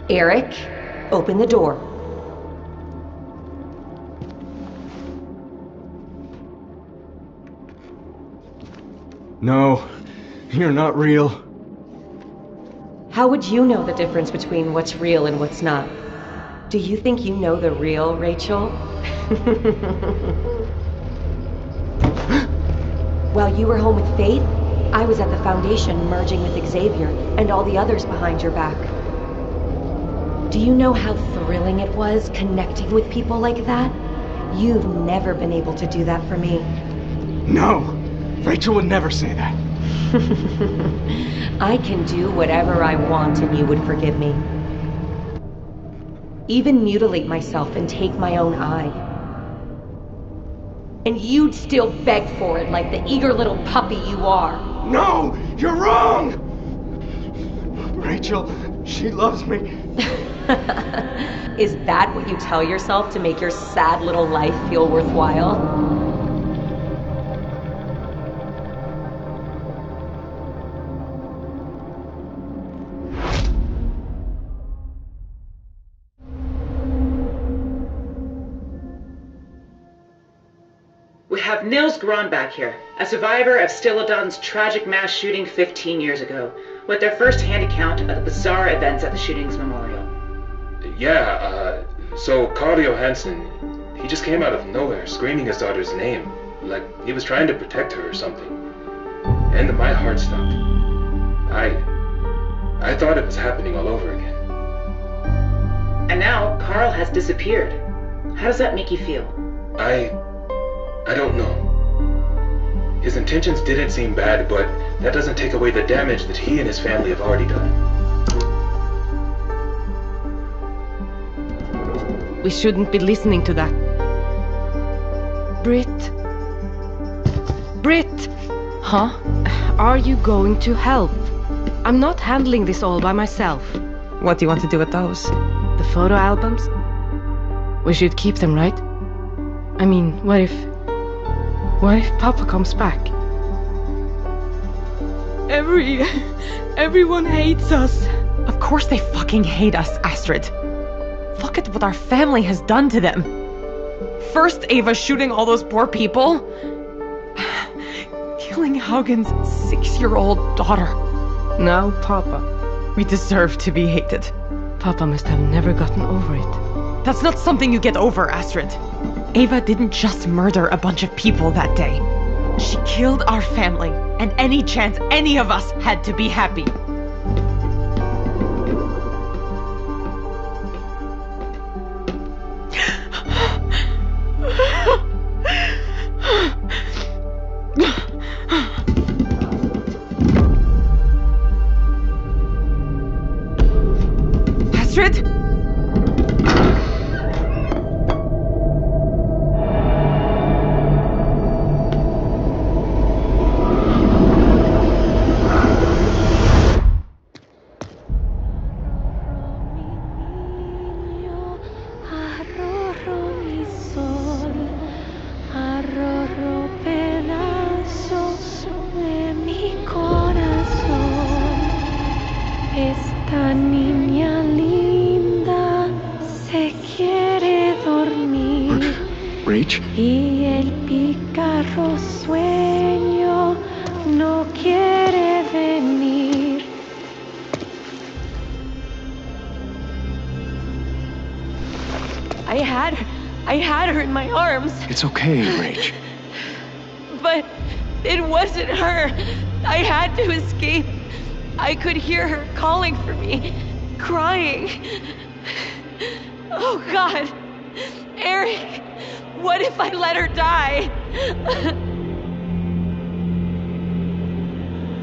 Eric, open the door. No, you're not real. How would you know the difference between what's real and what's not? Do you think you know the real Rachel? While you were home with Faith, I was at the Foundation merging with Xavier and all the others behind your back. Do you know how thrilling it was connecting with people like that? You've never been able to do that for me. No, Rachel would never say that. I can do whatever I want and you would forgive me. Even mutilate myself and take my own eye. And you'd still beg for it like the eager little puppy you are. No, you're wrong! Rachel, she loves me. Is that what you tell yourself to make your sad little life feel worthwhile? We have Nils back here, a survivor of Stilladon's tragic mass shooting 15 years ago, with their first-hand account of the bizarre events at the shooting's memorial. Yeah, so Carl Johansson, he just came out of nowhere screaming his daughter's name, like he was trying to protect her or something. And my heart stopped. I thought it was happening all over again. And now, Carl has disappeared. How does that make you feel? I don't know. His intentions didn't seem bad, but that doesn't take away the damage that he and his family have already done. We shouldn't be listening to that. Brit? Huh? Are you going to help? I'm not handling this all by myself. What do you want to do with those? The photo albums? We should keep them, right? I mean, what if Papa comes back? Everyone hates us. Of course they fucking hate us, Astrid. Look at what our family has done to them. First Ava shooting all those poor people. Killing Haugen's 6-year-old daughter. Now Papa. We deserve to be hated. Papa must have never gotten over it. That's not something you get over, Astrid. Ava didn't just murder a bunch of people that day. She killed our family, and any chance any of us had to be happy. Astrid? Esta niña linda se quiere dormir. Rach? Y el pícaro sueño no quiere venir. I had her in my arms. It's okay, Rach. But it wasn't her. I had to escape. I could hear her calling for me, crying. Oh God, Eric, what if I let her die?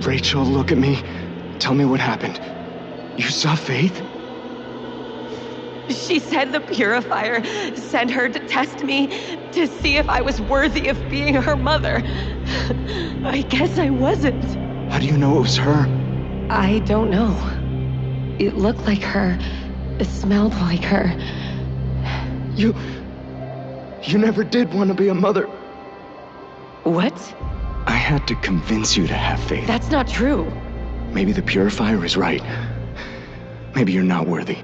Rachel, look at me. Tell me what happened. You saw Faith? She said the purifier sent her to test me to see if I was worthy of being her mother. I guess I wasn't. How do you know it was her? I don't know. It looked like her. It smelled like her. You never did want to be a mother. What? I had to convince you to have faith. That's not true. Maybe the purifier is right. Maybe you're not worthy.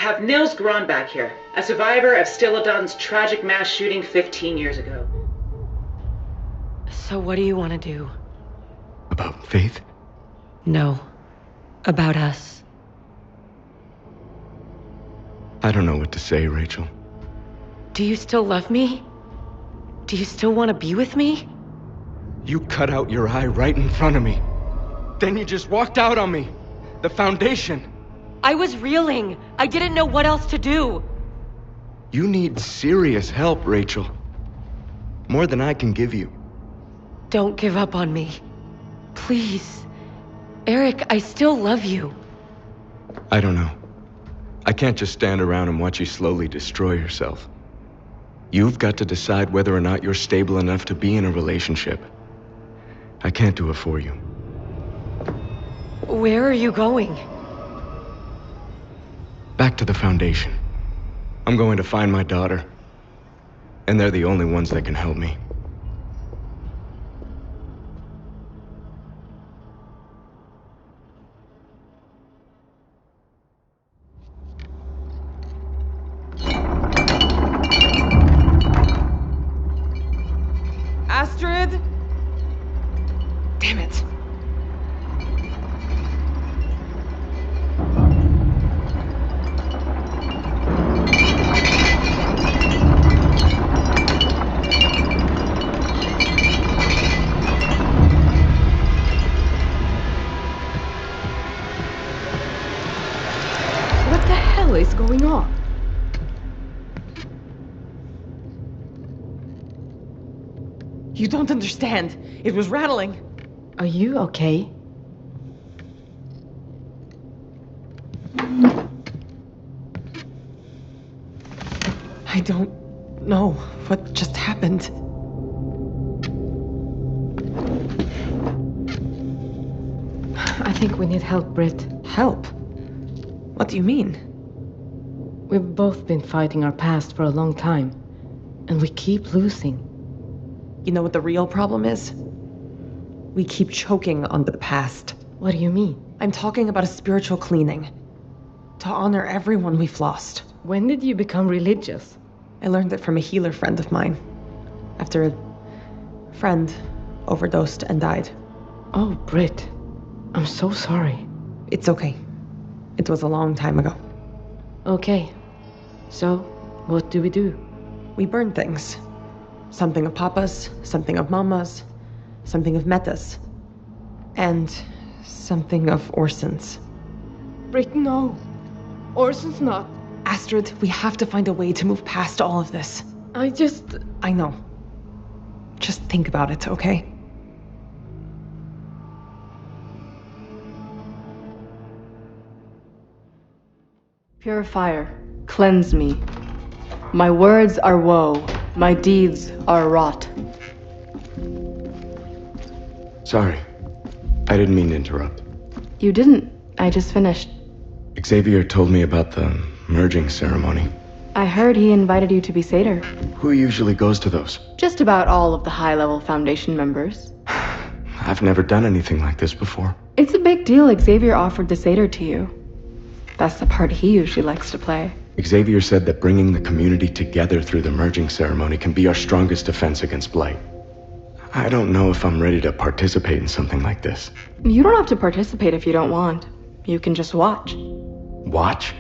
have Nils back here, a survivor of Stilodon's tragic mass shooting 15 years ago. So what do you want to do? About Faith? No. About us. I don't know what to say, Rachel. Do you still love me? Do you still want to be with me? You cut out your eye right in front of me. Then you just walked out on me. The Foundation. I was reeling. I didn't know what else to do. You need serious help, Rachel. More than I can give you. Don't give up on me. Please. Eric, I still love you. I don't know. I can't just stand around and watch you slowly destroy yourself. You've got to decide whether or not you're stable enough to be in a relationship. I can't do it for you. Where are you going? Back to the Foundation. I'm going to find my daughter. And they're the only ones that can help me. Astrid? Damn it. What the hell is going on? You don't understand. It was rattling. Are you okay? I don't know what just happened. I think we need help, Brit. Help? What do you mean? We've both been fighting our past for a long time, and we keep losing. You know what the real problem is? We keep choking on the past. What do you mean? I'm talking about a spiritual cleaning. To honor everyone we've lost. When did you become religious? I learned it from a healer friend of mine. After a friend overdosed and died. Oh, Brit. I'm so sorry. It's okay. It was a long time ago. Okay. So, what do we do? We burn things. Something of Papa's, something of Mama's, something of Meta's, and something of Orson's. Brit, no. Orson's not. Astrid, we have to find a way to move past all of this. I know. Just think about it, okay? Purifier, cleanse me. My words are woe, my deeds are rot. Sorry. I didn't mean to interrupt. You didn't. I just finished. Xavier told me about the merging ceremony. I heard he invited you to be Satyr. Who usually goes to those? Just about all of the high-level Foundation members. I've never done anything like this before. It's a big deal Xavier offered the Satyr to you. That's the part he usually likes to play. Xavier said that bringing the community together through the merging ceremony can be our strongest defense against Blight. I don't know if I'm ready to participate in something like this. You don't have to participate if you don't want. You can just watch. Watch?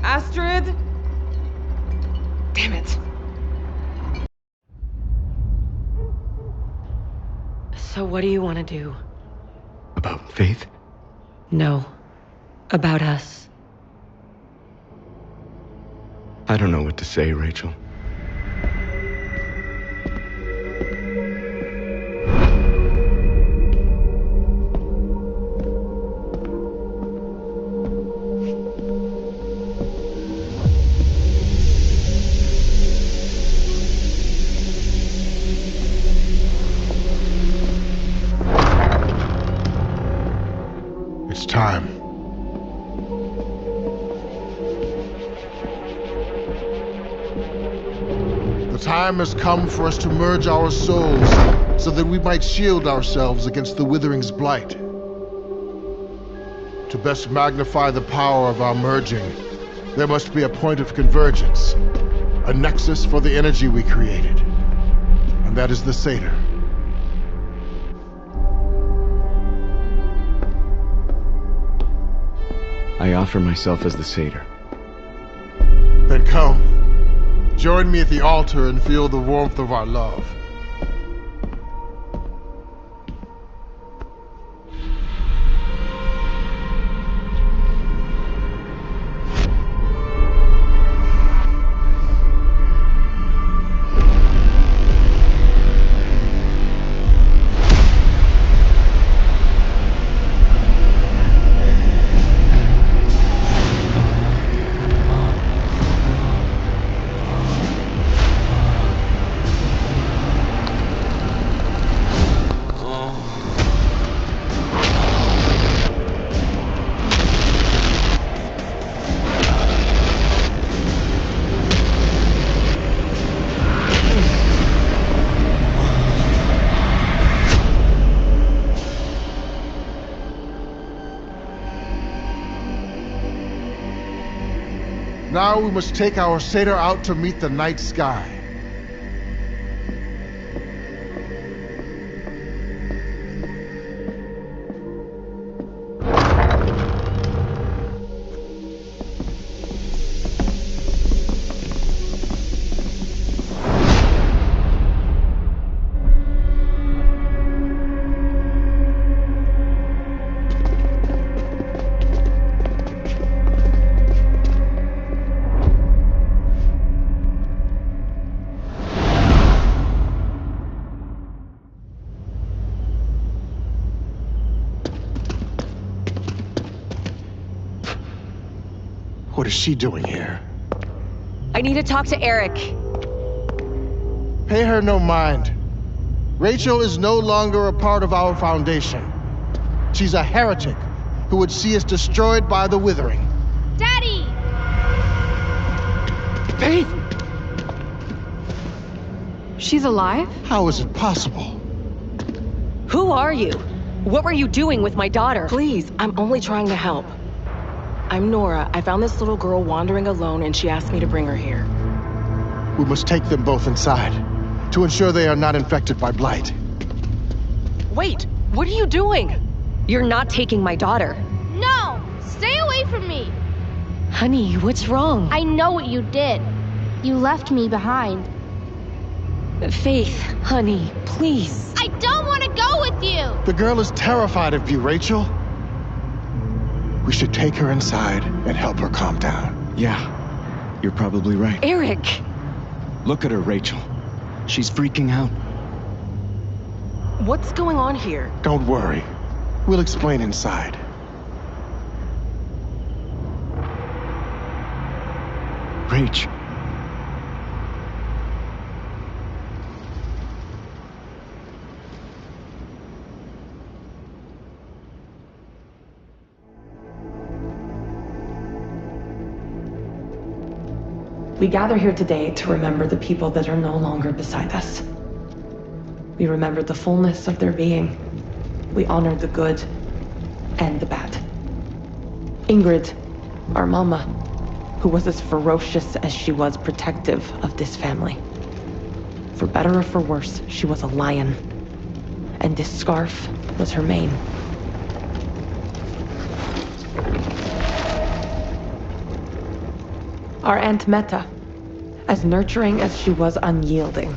Astrid? Damn it. So what do you want to do? About Faith? No. About us. I don't know what to say, Rachel. time has come for us to merge our souls so that we might shield ourselves against the Withering's blight. To best magnify the power of our merging, there must be a point of convergence, a nexus for the energy we created. And that is the Satyr. I offer myself as the Satyr. Then come. Join me at the altar and feel the warmth of our love. Now we must take our Satyr out to meet the night sky. What is she doing here? I need to talk to Eric. Pay her no mind. Rachel is no longer a part of our Foundation. She's a heretic who would see us destroyed by the Withering. Daddy! Faith! She's alive? How is it possible? Who are you? What were you doing with my daughter? Please, I'm only trying to help. I'm Nora. I found this little girl wandering alone and she asked me to bring her here. We must take them both inside to ensure they are not infected by blight. Wait, what are you doing? You're not taking my daughter. No! Stay away from me! Honey, what's wrong? I know what you did. You left me behind. Faith, honey, please. I don't want to go with you! The girl is terrified of you, Rachel. We should take her inside and help her calm down. Yeah, you're probably right. Eric! Look at her, Rachel. She's freaking out. What's going on here? Don't worry. We'll explain inside. Rach. We gather here today to remember the people that are no longer beside us. We remember the fullness of their being. We honor the good and the bad. Ingrid, our mama, who was as ferocious as she was protective of this family. For better or for worse, she was a lion. And this scarf was her mane. Our Aunt Meta, as nurturing as she was unyielding.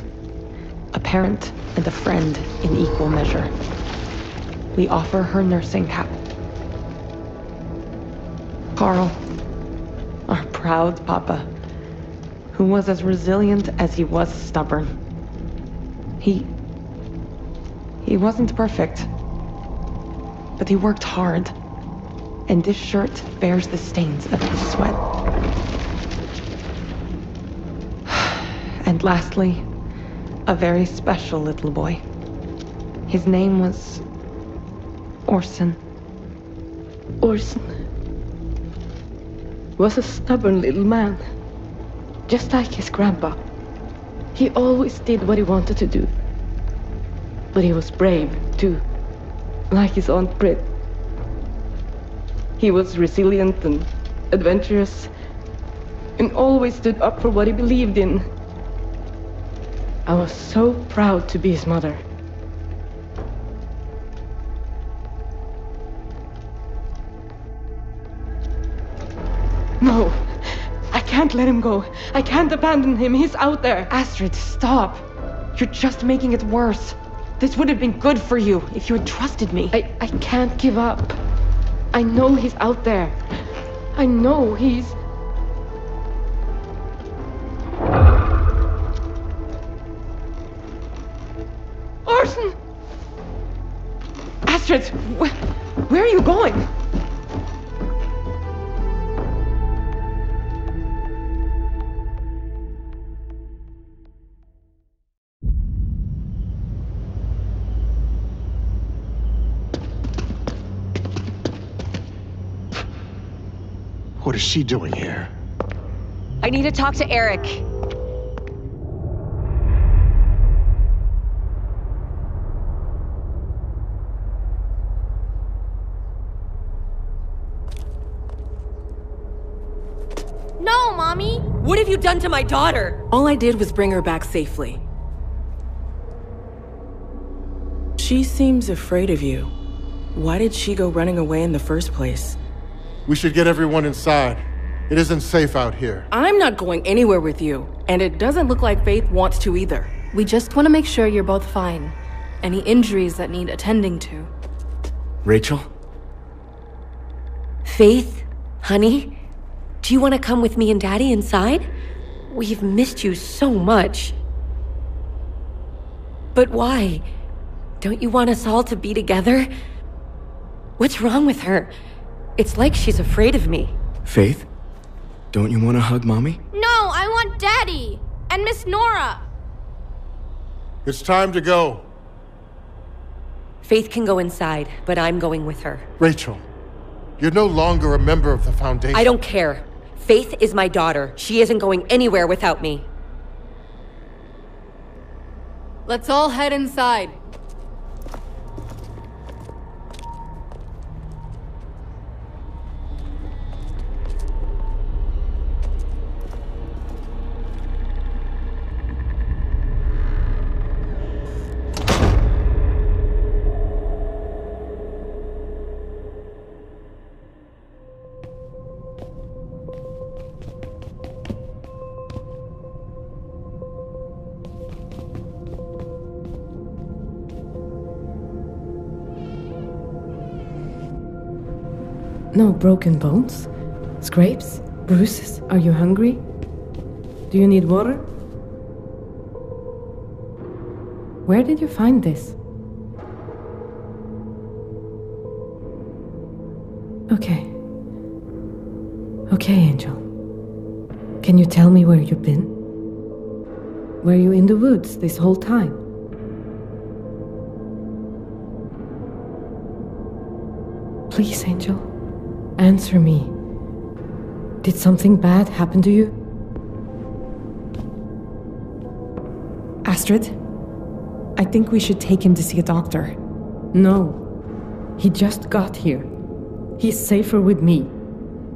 A parent and a friend in equal measure. We offer her nursing cap. Carl, our proud papa, who was as resilient as he was stubborn. He wasn't perfect, but he worked hard, and this shirt bears the stains of his sweat. And lastly, a very special little boy. His name was Orson. Orson was a stubborn little man, just like his grandpa. He always did what he wanted to do. But he was brave, too. Like his Aunt Brit. He was resilient and adventurous, and always stood up for what he believed in. I was so proud to be his mother. No, I can't let him go. I can't abandon him. He's out there. Astrid, stop. You're just making it worse. This would have been good for you if you had trusted me. I can't give up. I know he's out there. I know he's... Orson! Astrid, where are you going? What is she doing here? I need to talk to Eric. No, Mommy! What have you done to my daughter? All I did was bring her back safely. She seems afraid of you. Why did she go running away in the first place? We should get everyone inside. It isn't safe out here. I'm not going anywhere with you, and it doesn't look like Faith wants to either. We just want to make sure you're both fine. Any injuries that need attending to. Rachel? Faith? Honey? Do you want to come with me and Daddy inside? We've missed you so much. But why? Don't you want us all to be together? What's wrong with her? It's like she's afraid of me. Faith? Don't you want to hug Mommy? No, I want Daddy! And Miss Nora! It's time to go. Faith can go inside, but I'm going with her. Rachel, you're no longer a member of the Foundation. I don't care. Faith is my daughter. She isn't going anywhere without me. Let's all head inside. No broken bones? Scrapes? Bruises? Are you hungry? Do you need water? Where did you find this? Okay. Okay, Angel. Can you tell me where you've been? Were you in the woods this whole time? Please, Angel. Answer me. Did something bad happen to you? Astrid, I think we should take him to see a doctor. No. He just got here. He's safer with me.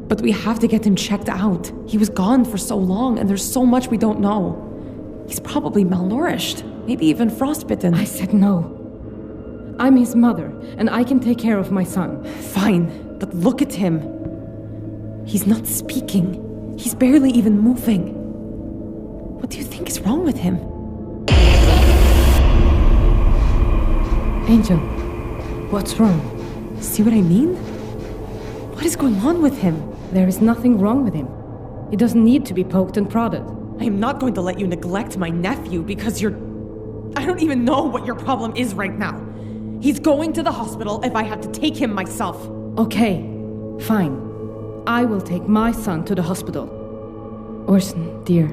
But we have to get him checked out. He was gone for so long, and there's so much we don't know. He's probably malnourished, maybe even frostbitten. I said no. I'm his mother, and I can take care of my son. Fine. But look at him. He's not speaking. He's barely even moving. What do you think is wrong with him? Angel, what's wrong? See what I mean? What is going on with him? There is nothing wrong with him. He doesn't need to be poked and prodded. I am not going to let you neglect my nephew because you're... I don't even know what your problem is right now. He's going to the hospital if I have to take him myself. Okay, fine. I will take my son to the hospital. Orson, dear,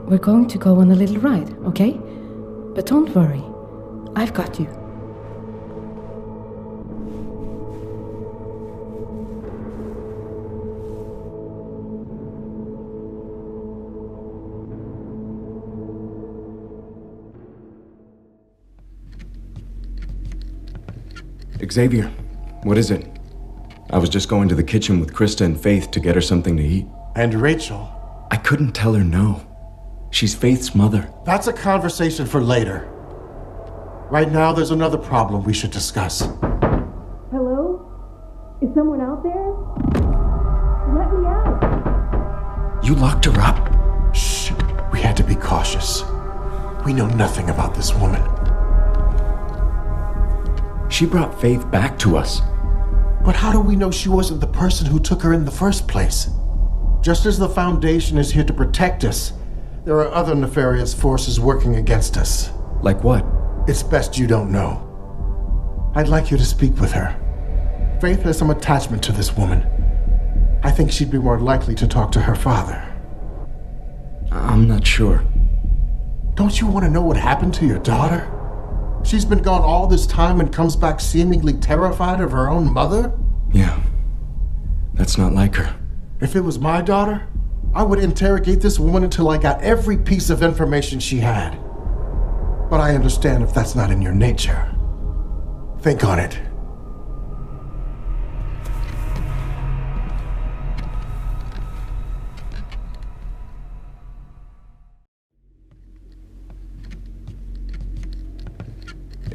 we're going to go on a little ride, okay? But don't worry, I've got you. Xavier, what is it? I was just going to the kitchen with Krista and Faith to get her something to eat. And Rachel? I couldn't tell her no. She's Faith's mother. That's a conversation for later. Right now, there's another problem we should discuss. Hello? Is someone out there? Let me out! You locked her up? Shh. We had to be cautious. We know nothing about this woman. She brought Faith back to us. But how do we know she wasn't the person who took her in the first place? Just as the Foundation is here to protect us, there are other nefarious forces working against us. Like what? It's best you don't know. I'd like you to speak with her. Faith has some attachment to this woman. I think she'd be more likely to talk to her father. I'm not sure. Don't you want to know what happened to your daughter? She's been gone all this time and comes back seemingly terrified of her own mother? Yeah. That's not like her. If it was my daughter, I would interrogate this woman until I got every piece of information she had. But I understand if that's not in your nature. Think on it.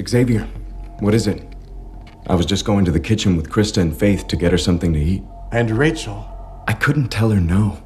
Xavier, what is it? I was just going to the kitchen with Krista and Faith to get her something to eat. And Rachel? I couldn't tell her no.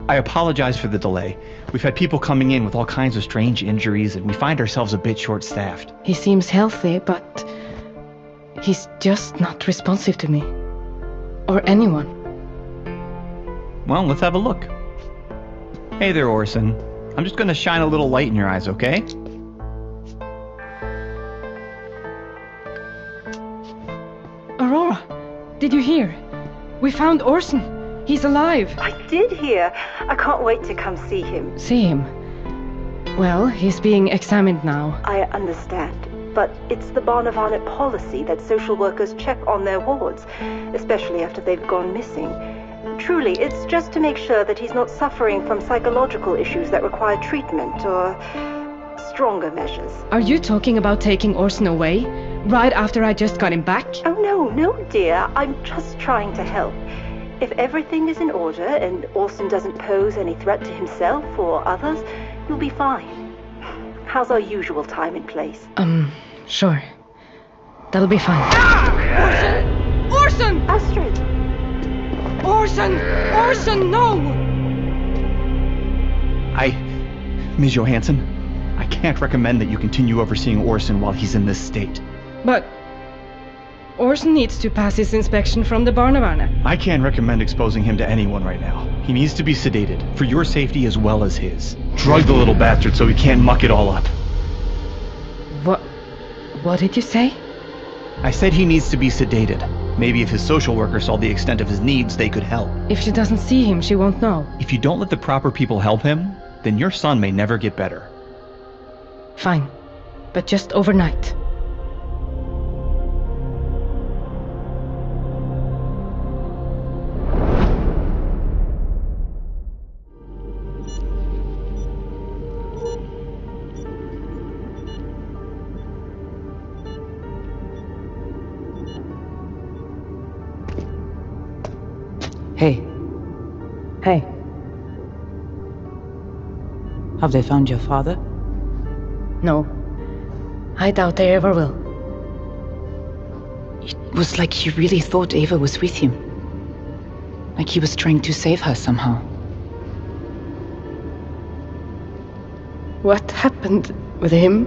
I apologize for the delay. We've had people coming in with all kinds of strange injuries, and we find ourselves a bit short-staffed. He seems healthy, but he's just not responsive to me. Or anyone. Well, let's have a look. Hey there, Orson. I'm just gonna shine a little light in your eyes, okay? Aurora, did you hear? We found Orson. He's alive. I did hear. I can't wait to come see him. See him? Well, he's being examined now. I understand. But it's the Barnavana policy that social workers check on their wards, especially after they've gone missing. Truly, it's just to make sure that he's not suffering from psychological issues that require treatment or stronger measures. Are you talking about taking Orson away? Right after I just got him back? Oh, no, dear. I'm just trying to help. If everything is in order and Orson doesn't pose any threat to himself or others, you'll be fine. How's our usual time and place? Sure. That'll be fine. Ah! Orson! Astrid! Orson, no! Ms. Johansson, I can't recommend that you continue overseeing Orson while he's in this state. But Orson needs to pass his inspection from the Barnavana. I can't recommend exposing him to anyone right now. He needs to be sedated, for your safety as well as his. Drug the little bastard so he can't muck it all up. What did you say? I said he needs to be sedated. Maybe if his social worker saw the extent of his needs, they could help. If she doesn't see him, she won't know. If you don't let the proper people help him, then your son may never get better. Fine. But just overnight. Hey. Have they found your father? No. I doubt they ever will. It was like he really thought Ava was with him. Like he was trying to save her somehow. What happened with him?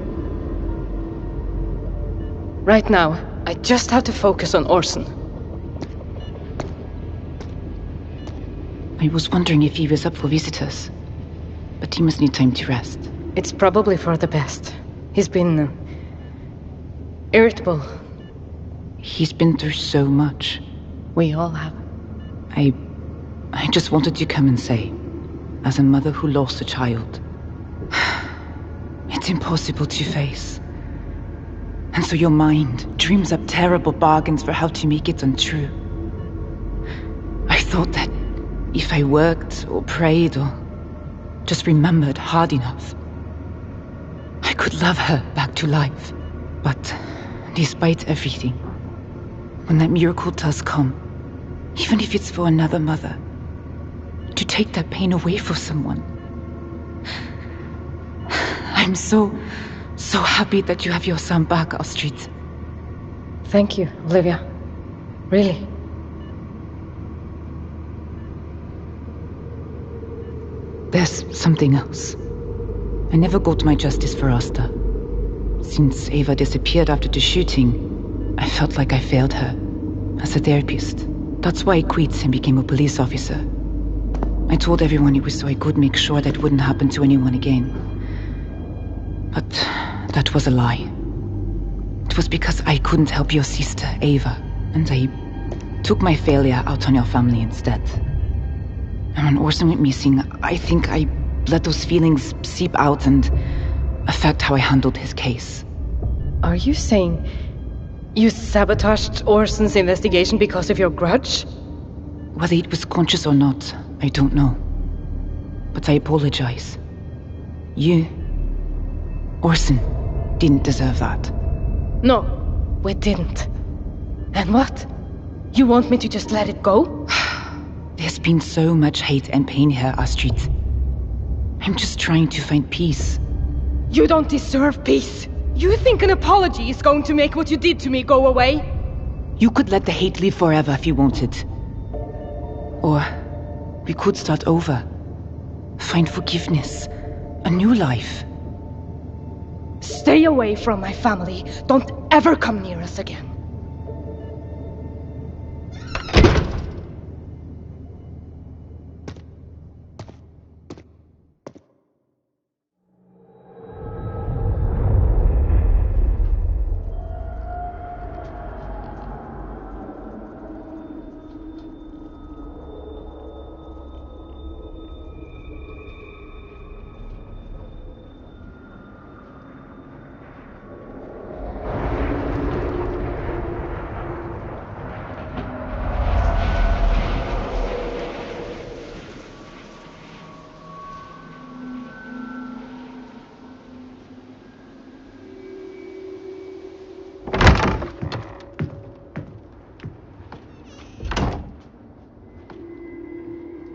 Right now, I just have to focus on Orson. I was wondering if he was up for visitors, but he must need time to rest. It's probably for the best. He's been irritable. He's been through so much. We all have. I just wanted to come and say, as a mother who lost a child, it's impossible to face. And so your mind dreams up terrible bargains for how to make it untrue. I thought that if I worked or prayed or just remembered hard enough, I could love her back to life. But despite everything, when that miracle does come, even if it's for another mother, to take that pain away from someone, I'm so happy that you have your son back, Astrid. Thank you, Olivia. Really. There's something else. I never got my justice for Asta. Since Ava disappeared after the shooting, I felt like I failed her as a therapist. That's why I quit and became a police officer. I told everyone it was so I could make sure that wouldn't happen to anyone again. But that was a lie. It was because I couldn't help your sister, Ava, and I took my failure out on your family instead. And when Orson went missing, I think I let those feelings seep out and affect how I handled his case. Are you saying you sabotaged Orson's investigation because of your grudge? Whether it was conscious or not, I don't know. But I apologize. You, Orson, didn't deserve that. No, we didn't. And what? You want me to just let it go? There's been so much hate and pain here, Astrid. I'm just trying to find peace. You don't deserve peace. You think an apology is going to make what you did to me go away? You could let the hate live forever if you wanted. Or we could start over. Find forgiveness. A new life. Stay away from my family. Don't ever come near us again.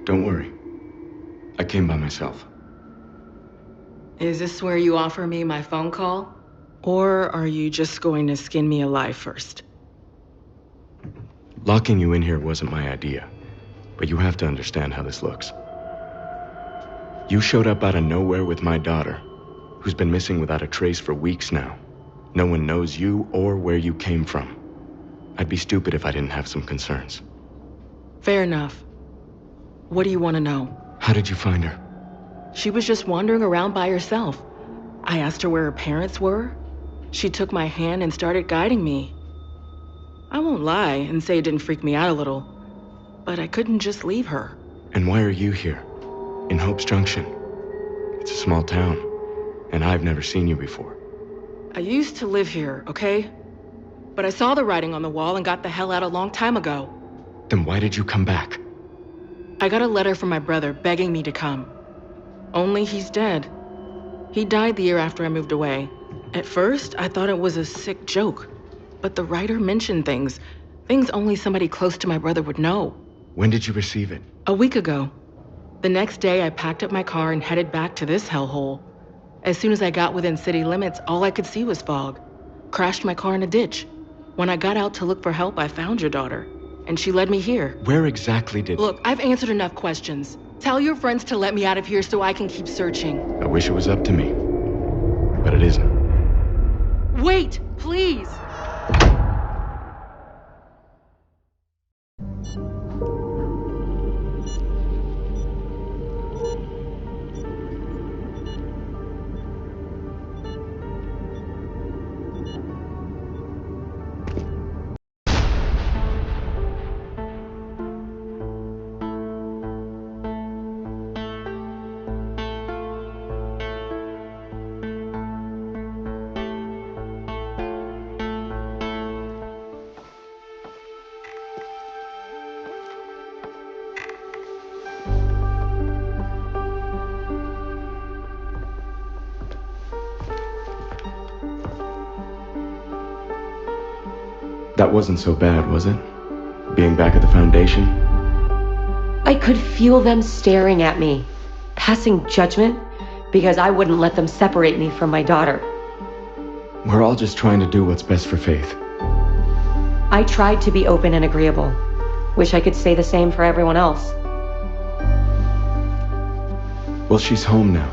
Don't worry. I came by myself. Is this where you offer me my phone call? Or are you just going to skin me alive first? Locking you in here wasn't my idea, but you have to understand how this looks. You showed up out of nowhere with my daughter, who's been missing without a trace for weeks now. No one knows you or where you came from. I'd be stupid if I didn't have some concerns. Fair enough. What do you want to know? How did you find her? She was just wandering around by herself. I asked her where her parents were. She took my hand and started guiding me. I won't lie and say it didn't freak me out a little, but I couldn't just leave her. And why are you here? In Hope's Junction? It's a small town, and I've never seen you before. I used to live here, okay? But I saw the writing on the wall and got the hell out a long time ago. Then why did you come back? I got a letter from my brother begging me to come. Only he's dead. He died the year after I moved away. At first, I thought it was a sick joke, but the writer mentioned things only somebody close to my brother would know. When did you receive it? A week ago. The next day, I packed up my car and headed back to this hellhole. As soon as I got within city limits, all I could see was fog. Crashed my car in a ditch. When I got out to look for help, I found your daughter, and she led me here. Where exactly did... Look, I've answered enough questions. Tell your friends to let me out of here so I can keep searching. I wish it was up to me. but it isn't. Wait, please! That wasn't so bad, was it? Being back at the Foundation? I could feel them staring at me, passing judgment, because I wouldn't let them separate me from my daughter. We're all just trying to do what's best for Faith. I tried to be open and agreeable. Wish I could say the same for everyone else. Well, she's home now,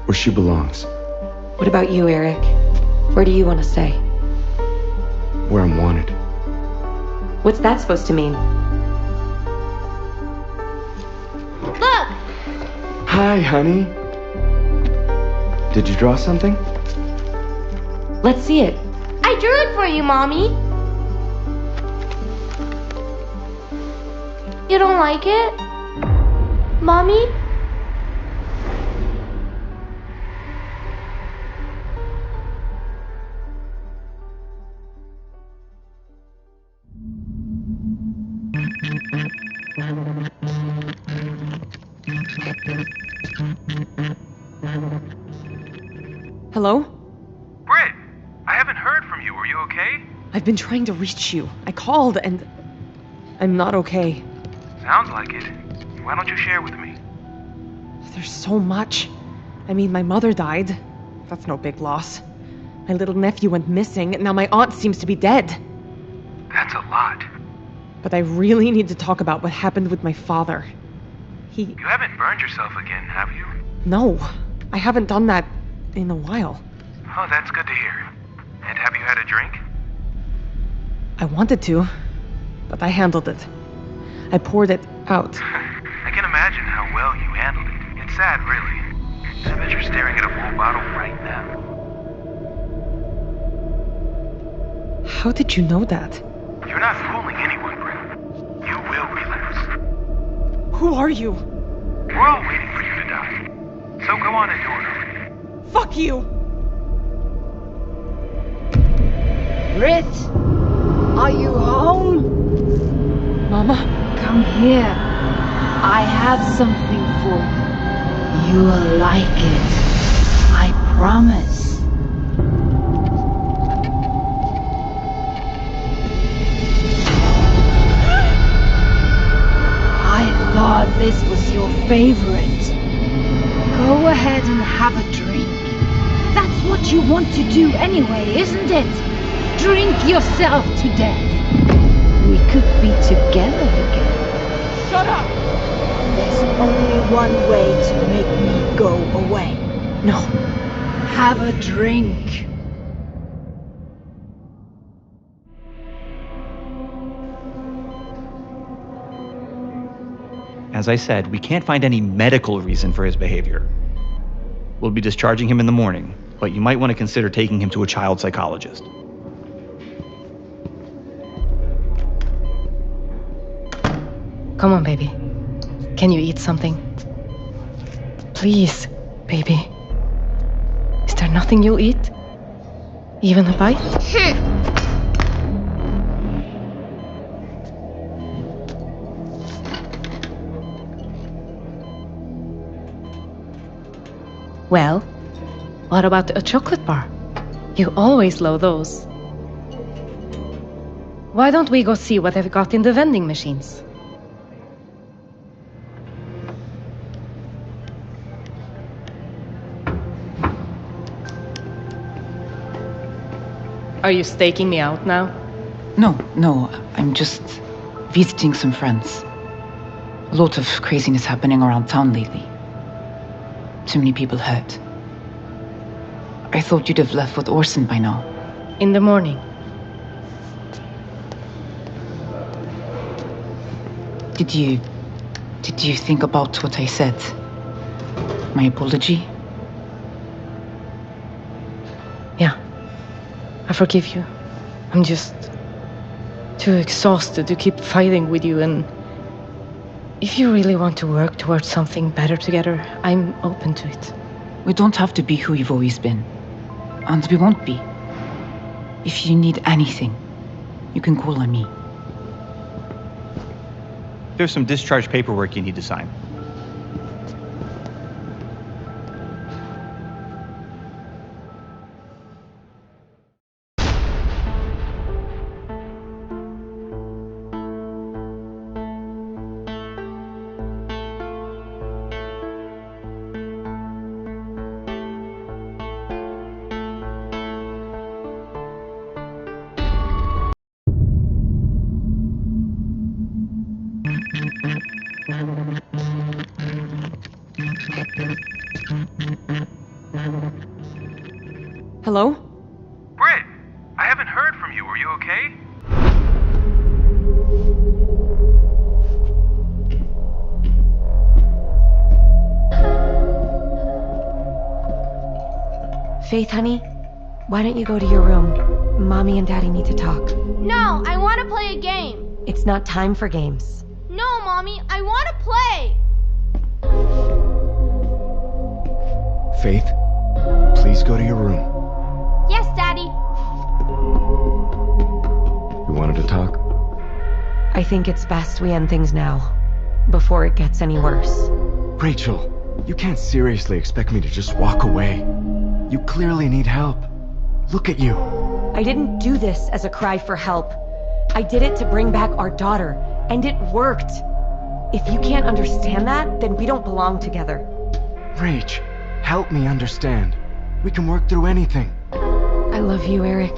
where she belongs. What about you, Eric? Where do you want to stay? Where I'm wanted. What's that supposed to mean? Look! Hi, honey. Did you draw something? Let's see it. I drew it for you, Mommy. You don't like it? Mommy? Hello? Brit! I haven't heard from you. Are you okay? I've been trying to reach you. I called and... I'm not okay. Sounds like it. Why don't you share with me? There's so much. I mean, my mother died. That's no big loss. My little nephew went missing. Now my aunt seems to be dead. That's a lot. But I really need to talk about what happened with my father. You haven't burned yourself again, have you? No, I haven't done that in a while. Oh, that's good to hear. And have you had a drink? I wanted to, but I handled it. I poured it out. I can imagine how well you handled it. It's sad, really. I bet you're staring at a full bottle right now. How did you know that? You're not fooling anyone, Brit. You will relapse. Who are you? We're all waiting for you to die. So go on and do it already. Fuck you! Brit, are you home? Mama? Come here. I have something for you. You will like it. I promise. I thought this was your favorite. Go ahead and have a drink. That's what you want to do anyway, isn't it? Drink yourself to death. We could be together again. Shut up! There's only one way to make me go away. No. Have a drink. As I said, we can't find any medical reason for his behavior. We'll be discharging him in the morning, but you might want to consider taking him to a child psychologist. Come on, baby. Can you eat something? Please, baby. Is there nothing you'll eat? Even a bite? Well, what about a chocolate bar? You always love those. Why don't we go see what they've got in the vending machines? Are you staking me out now? No, I'm just visiting some friends. A lot of craziness happening around town lately. Too many people hurt. I thought you'd have left with Orson by now. In the morning. Did you think about what I said? My apology? Yeah. I forgive you. I'm just too exhausted to keep fighting with you, and if you really want to work towards something better together, I'm open to it. We don't have to be who we've always been. And we won't be. If you need anything, you can call on me. There's some discharge paperwork you need to sign. Hello? Brit, I haven't heard from you. Are you okay? Faith, honey, why don't you go to your room? Mommy and Daddy need to talk. No, I want to play a game. It's not time for games. No, Mommy, I want to play. Faith, please go to your room. Yes, Daddy. You wanted to talk? I think it's best we end things now, before it gets any worse. Rachel, you can't seriously expect me to just walk away. You clearly need help. Look at you. I didn't do this as a cry for help. I did it to bring back our daughter, and it worked. If you can't understand that, then we don't belong together. Rach, help me understand. We can work through anything. I love you, Eric.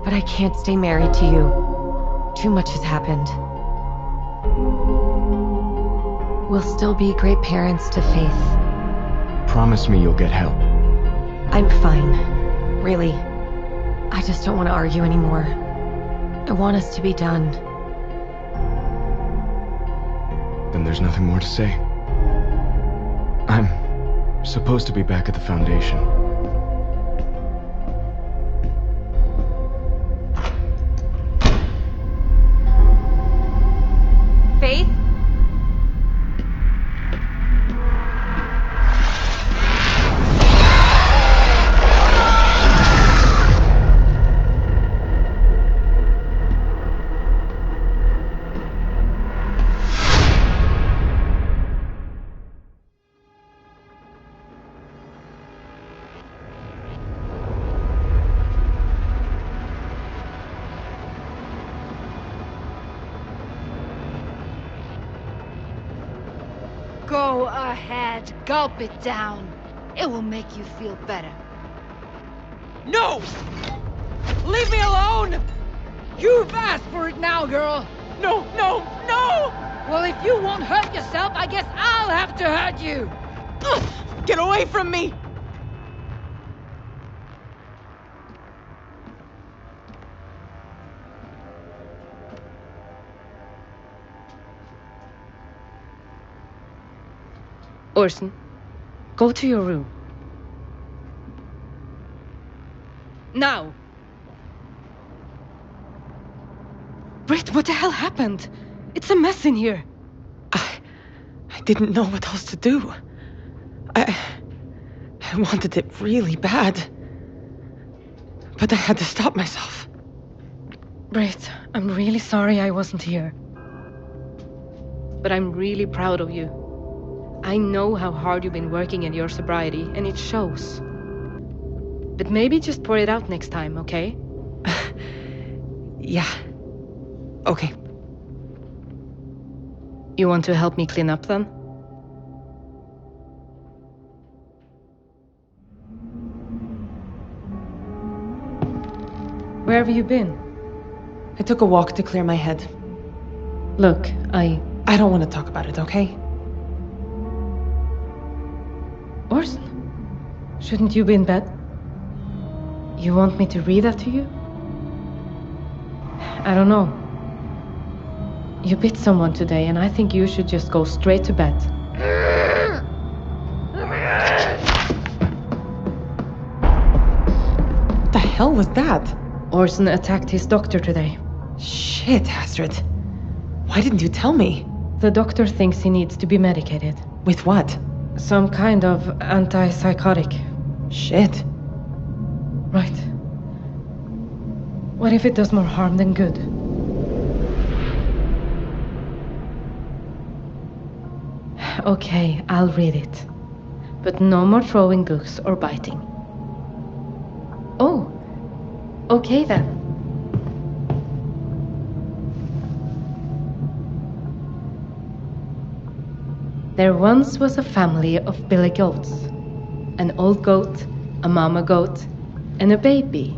But I can't stay married to you. Too much has happened. We'll still be great parents to Faith. Promise me you'll get help. I'm fine. Really. I just don't want to argue anymore. I want us to be done. Then there's nothing more to say. I'm supposed to be back at the Foundation. Faith? Go ahead, gulp it down. It will make you feel better. No! Leave me alone! You've asked for it now, girl! No, no, no! Well, if you won't hurt yourself, I guess I'll have to hurt you! Ugh, get away from me! Orson, go to your room. Now! Brit, what the hell happened? It's a mess in here. I didn't know what else to do. I wanted it really bad. But I had to stop myself. Brit, I'm really sorry I wasn't here. But I'm really proud of you. I know how hard you've been working in your sobriety, and it shows. But maybe just pour it out next time, okay? Yeah. Okay. You want to help me clean up then? Where have you been? I took a walk to clear my head. Look, I don't want to talk about it, okay? Orson, shouldn't you be in bed? You want me to read that to you? I don't know. You bit someone today, and I think you should just go straight to bed. What the hell was that? Orson attacked his doctor today. Shit, Astrid. Why didn't you tell me? The doctor thinks he needs to be medicated. With what? Some kind of antipsychotic. Shit. Right. What if it does more harm than good? Okay, I'll read it. But no more throwing books or biting. Oh, okay then. There once was a family of Billygoats. An old goat, a mama goat, and a baby.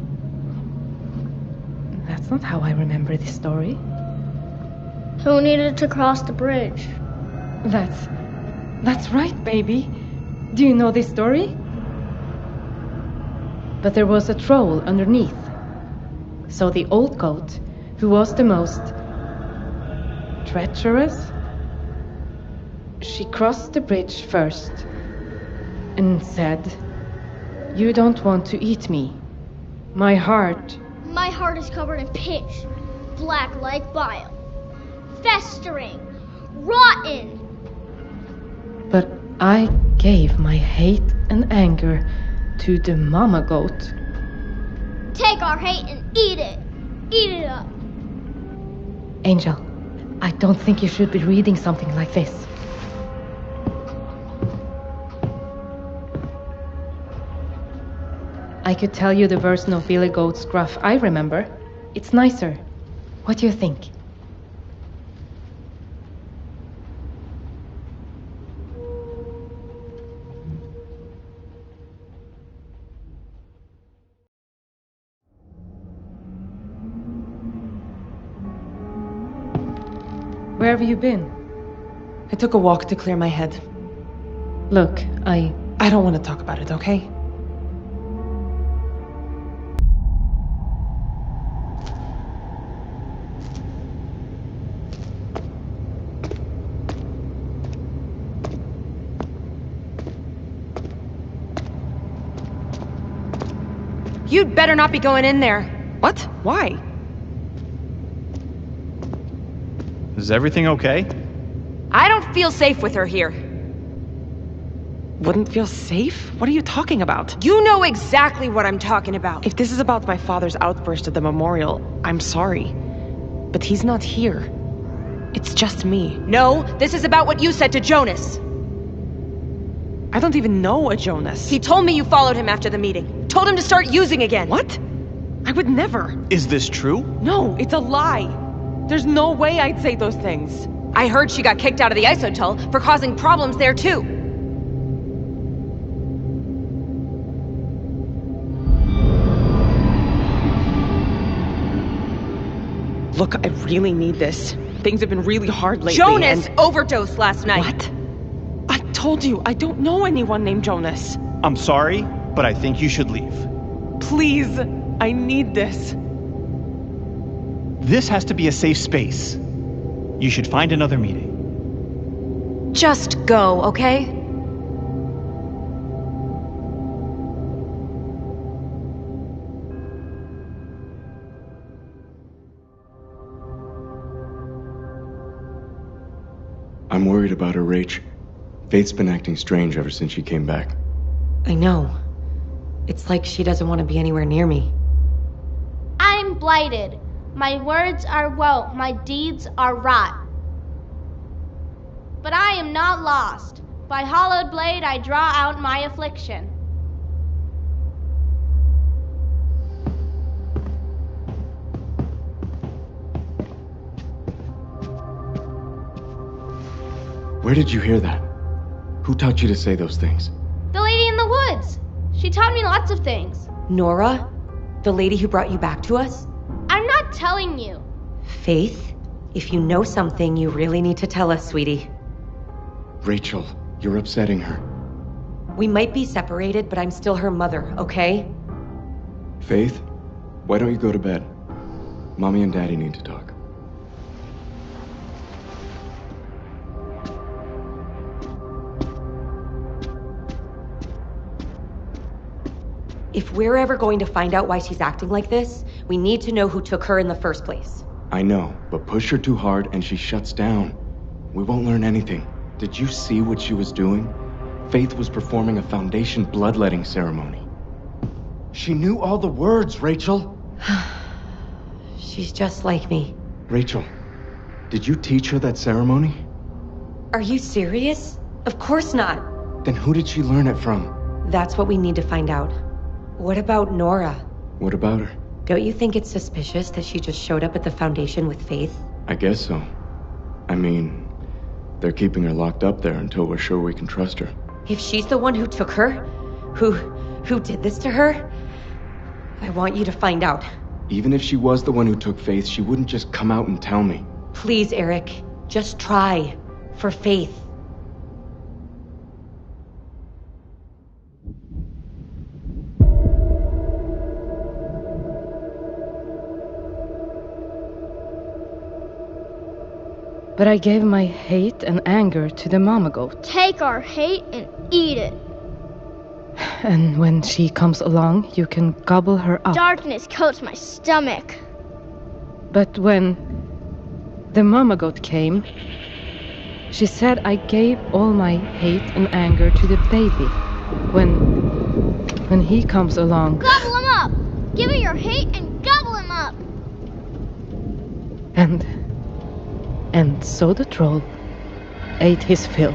That's not how I remember this story. Who needed to cross the bridge? That's right, baby. Do you know this story? But there was a troll underneath. So the old goat, who was the most treacherous, she crossed the bridge first and said, "You don't want to eat me. My heart is covered in pitch, black like bile, festering, rotten." But I gave my hate and anger to the mama goat. Take our hate and eat it. Eat it up. Angel, I don't think you should be reading something like this. I could tell you the version of Billygoats' Gruff I remember. It's nicer. What do you think? Where have you been? I took a walk to clear my head. Look, I don't want to talk about it, okay? You'd better not be going in there. What? Why? Is everything okay? I don't feel safe with her here. Wouldn't feel safe? What are you talking about? You know exactly what I'm talking about. If this is about my father's outburst at the memorial, I'm sorry. But he's not here. It's just me. No, this is about what you said to Jonas. I don't even know a Jonas. He told me you followed him after the meeting. Told him to start using again. What? I would never. Is this true? No, it's a lie. There's no way I'd say those things. I heard she got kicked out of the isotel for causing problems there too. Look, I really need this. Things have been really hard lately. Jonas overdosed last night. What? I told you, I don't know anyone named Jonas. I'm sorry, but I think you should leave. Please, I need this. This has to be a safe space. You should find another meeting. Just go, okay? I'm worried about her, Rach. Faith's been acting strange ever since she came back. I know. It's like she doesn't want to be anywhere near me. I'm blighted. My words are woe, my deeds are rot. But I am not lost. By Hallowed Blade I draw out my affliction. Where did you hear that? Who taught you to say those things? The lady in the woods. She taught me lots of things. Nora? The lady who brought you back to us? I'm not telling you. Faith, if you know something, you really need to tell us, sweetie. Rachel, you're upsetting her. We might be separated, but I'm still her mother, okay? Faith, why don't you go to bed? Mommy and Daddy need to talk. If we're ever going to find out why she's acting like this, we need to know who took her in the first place. I know, but push her too hard and she shuts down. We won't learn anything. Did you see what she was doing? Faith was performing a Foundation bloodletting ceremony. She knew all the words, Rachel. She's just like me. Rachel, did you teach her that ceremony? Are you serious? Of course not. Then who did she learn it from? That's what we need to find out. What about Nora? What about her? Don't you think it's suspicious that she just showed up at the Foundation with Faith? I guess so. I mean, they're keeping her locked up there until we're sure we can trust her. If she's the one who took her, who did this to her, I want you to find out. Even if she was the one who took Faith, she wouldn't just come out and tell me. Please, Eric, just try. For Faith. But I gave my hate and anger to the mama goat. Take our hate and eat it. And when she comes along, you can gobble her up. Darkness coats my stomach. But when the mama goat came, she said I gave all my hate and anger to the baby. When he comes along... Gobble him up! Give him your hate and gobble him up! And so the troll ate his fill.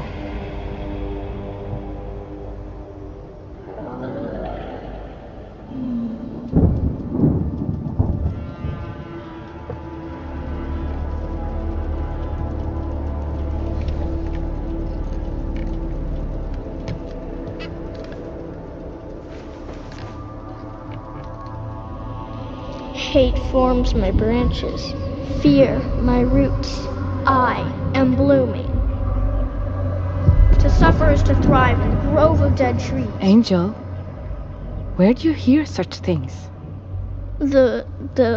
Hate forms my branches, fear my roots. I am blooming. To suffer is to thrive in the grove of dead trees. Angel, where'd you hear such things? The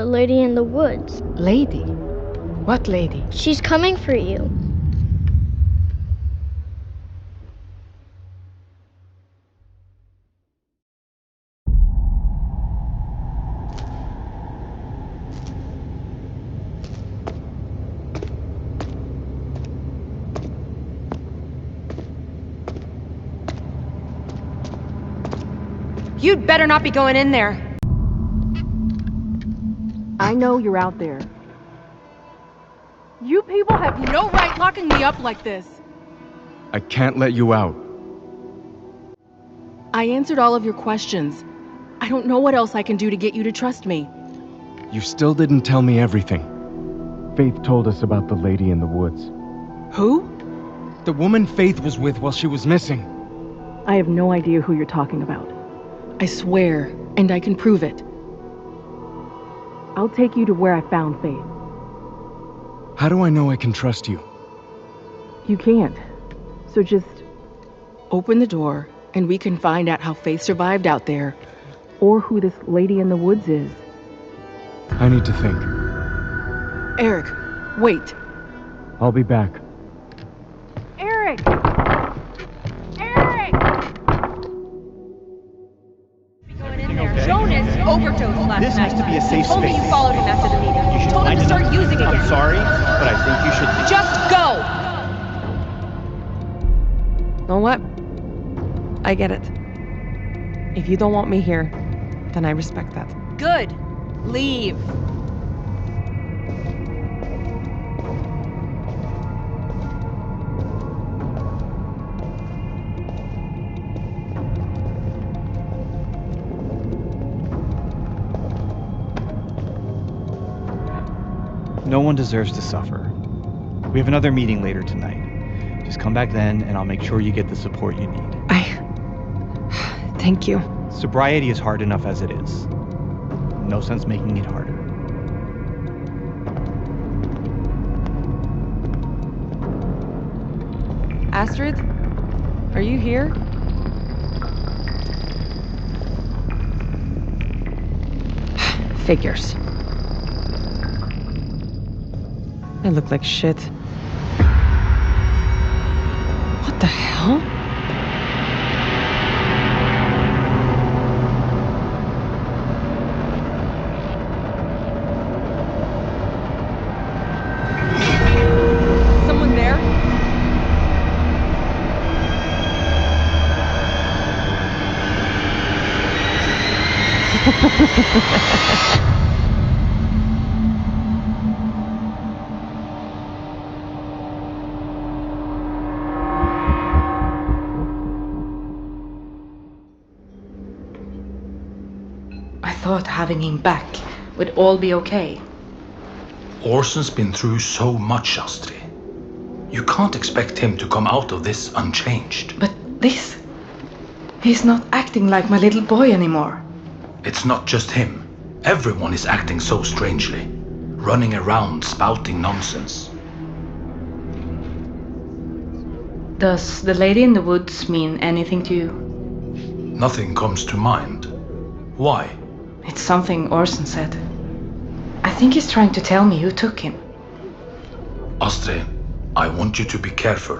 lady in the woods. Lady? What lady? She's coming for you. You'd better not be going in there. I know you're out there. You people have no right locking me up like this. I can't let you out. I answered all of your questions. I don't know what else I can do to get you to trust me. You still didn't tell me everything. Faith told us about the lady in the woods. Who? The woman Faith was with while she was missing. I have no idea who you're talking about. I swear, and I can prove it. I'll take you to where I found Faith. How do I know I can trust you? You can't. So just... open the door, and we can find out how Faith survived out there. Or who this lady in the woods is. I need to think. Eric, wait. I'll be back. Eric! Eric! Jonas overdosed last night. This has to be a safe told space. me you followed him after the meeting. You should told him find to start another- using again. I'm sorry, but I think you should leave. Just go! You know what? I get it. If you don't want me here, then I respect that. Good. Leave. No one deserves to suffer. We have another meeting later tonight. Just come back then, and I'll make sure you get the support you need. Thank you. Sobriety is hard enough as it is. No sense making it harder. Astrid? Are you here? Figures. I look like shit. What the hell? Someone there? I thought having him back would all be okay. Orson's been through so much, Astrid. You can't expect him to come out of this unchanged. But this... He's not acting like my little boy anymore. It's not just him. Everyone is acting so strangely. Running around, spouting nonsense. Does the lady in the woods mean anything to you? Nothing comes to mind. Why? It's something Orson said. I think he's trying to tell me who took him. Astrid, I want you to be careful.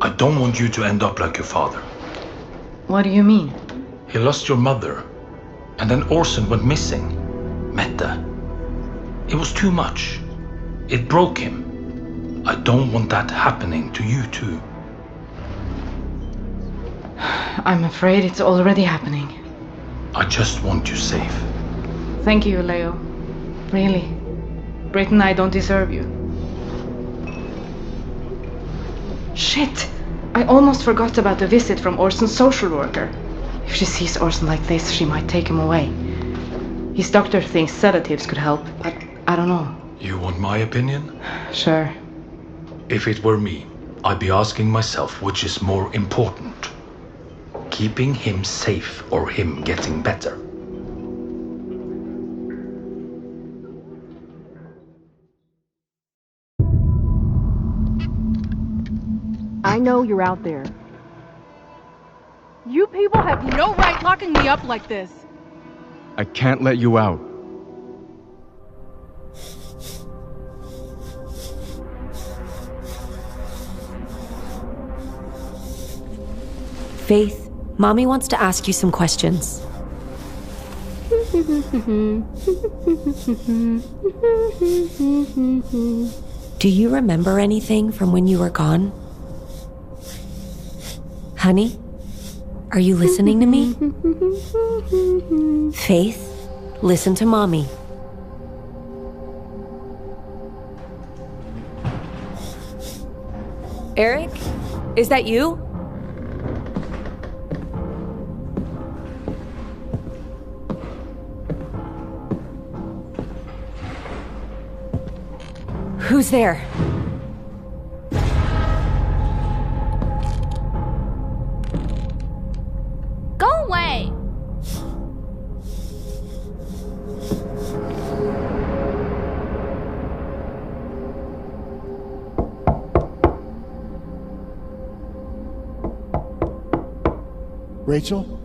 I don't want you to end up like your father. What do you mean? He lost your mother, and then Orson went missing. Mette. It was too much. It broke him. I don't want that happening to you too. I'm afraid it's already happening. I just want you safe. Thank you, Leo. Really. Brit and I don't deserve you. Shit! I almost forgot about the visit from Orson's social worker. If she sees Orson like this, she might take him away. His doctor thinks sedatives could help, but I don't know. You want my opinion? Sure. If it were me, I'd be asking myself which is more important. Keeping him safe or him getting better. I know you're out there. You people have no right locking me up like this. I can't let you out. Faith, Mommy wants to ask you some questions. Do you remember anything from when you were gone? Honey? Are you listening to me? Faith, listen to Mommy. Eric? Is that you? Who's there? Go away! Rachel?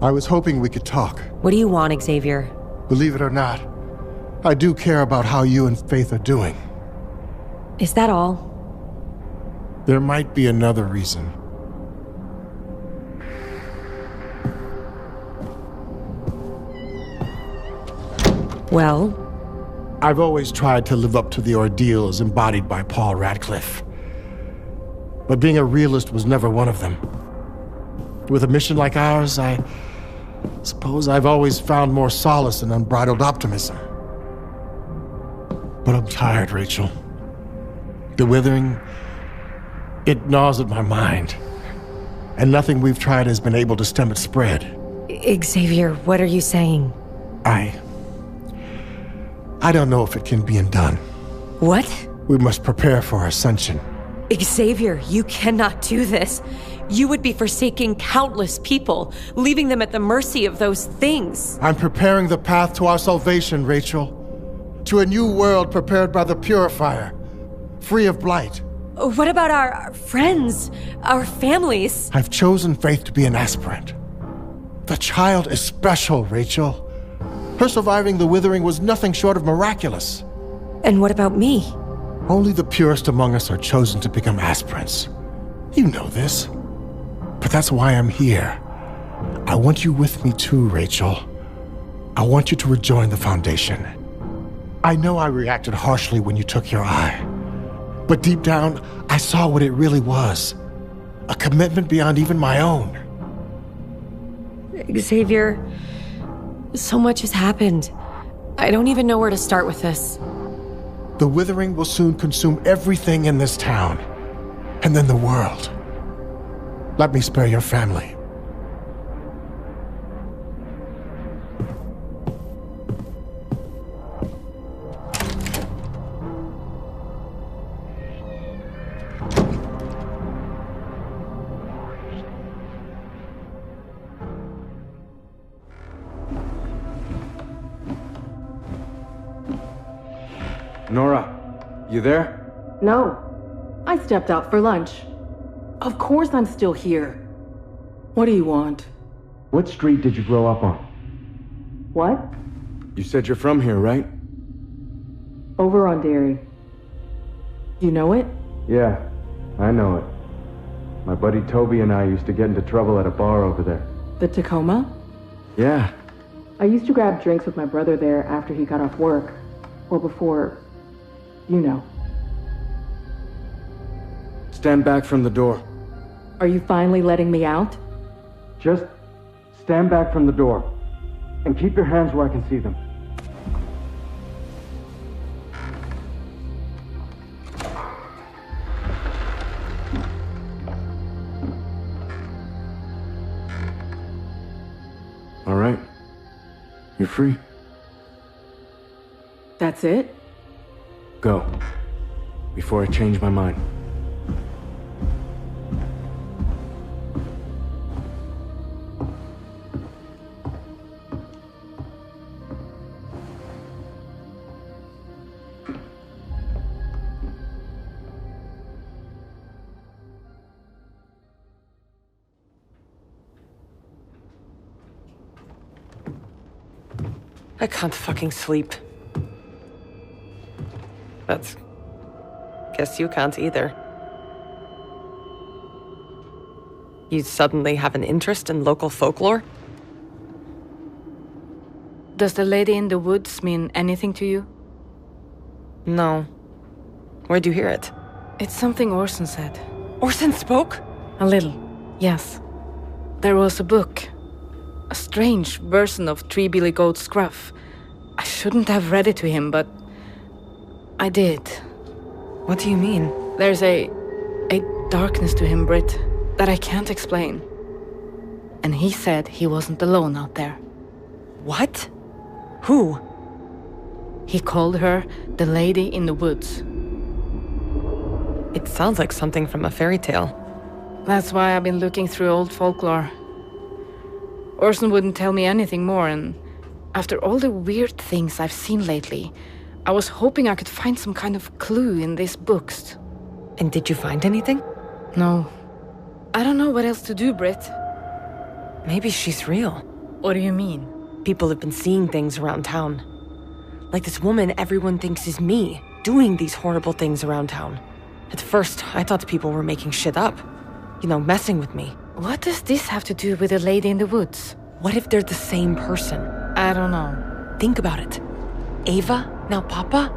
I was hoping we could talk. What do you want, Xavier? Believe it or not, I do care about how you and Faith are doing. Is that all? There might be another reason. Well? I've always tried to live up to the ordeals embodied by Paul Radcliffe. But being a realist was never one of them. With a mission like ours, I suppose I've always found more solace in unbridled optimism. But I'm tired, Rachel. The withering, it gnaws at my mind. And nothing we've tried has been able to stem its spread. Xavier, what are you saying? I don't know if it can be undone. What? We must prepare for Ascension. Xavier, you cannot do this. You would be forsaking countless people, leaving them at the mercy of those things. I'm preparing the path to our salvation, Rachel. To a new world prepared by the Purifier, free of blight. What about our friends, our families? I've chosen Faith to be an aspirant. The child is special, Rachel. Her surviving the withering was nothing short of miraculous. And what about me? Only the purest among us are chosen to become aspirants. You know this. But that's why I'm here. I want you with me too, Rachel. I want you to rejoin the Foundation. I know I reacted harshly when you took your eye. But deep down, I saw what it really was. A commitment beyond even my own. Xavier, so much has happened. I don't even know where to start with this. The withering will soon consume everything in this town. And then the world. Let me spare your family. Nora, you there? No. I stepped out for lunch. Of course I'm still here. What do you want? What street did you grow up on? What? You said you're from here, right? Over on Dairy. You know it? Yeah, I know it. My buddy Toby and I used to get into trouble at a bar over there. The Tacoma? Yeah. I used to grab drinks with my brother there after he got off work. Well, before... you know. Stand back from the door. Are you finally letting me out? Just stand back from the door. And keep your hands where I can see them. All right. You're free. That's it? Go. Before I change my mind. I can't fucking sleep. But guess you can't either. You suddenly have an interest in local folklore? Does the lady in the woods mean anything to you? No. Where'd you hear it? It's something Orson said. Orson spoke? A little, yes. There was a book. A strange version of Three Billygoats Gruff. I shouldn't have read it to him, but I did. What do you mean? There's a darkness to him, Brit, that I can't explain. And he said he wasn't alone out there. What? Who? He called her the lady in the woods. It sounds like something from a fairy tale. That's why I've been looking through old folklore. Orson wouldn't tell me anything more, and after all the weird things I've seen lately, I was hoping I could find some kind of clue in these books. And did you find anything? No. I don't know what else to do, Brit. Maybe she's real. What do you mean? People have been seeing things around town. Like this woman everyone thinks is me, doing these horrible things around town. At first, I thought people were making shit up. You know, messing with me. What does this have to do with the lady in the woods? What if they're the same person? I don't know. Think about it. Ava, now Papa?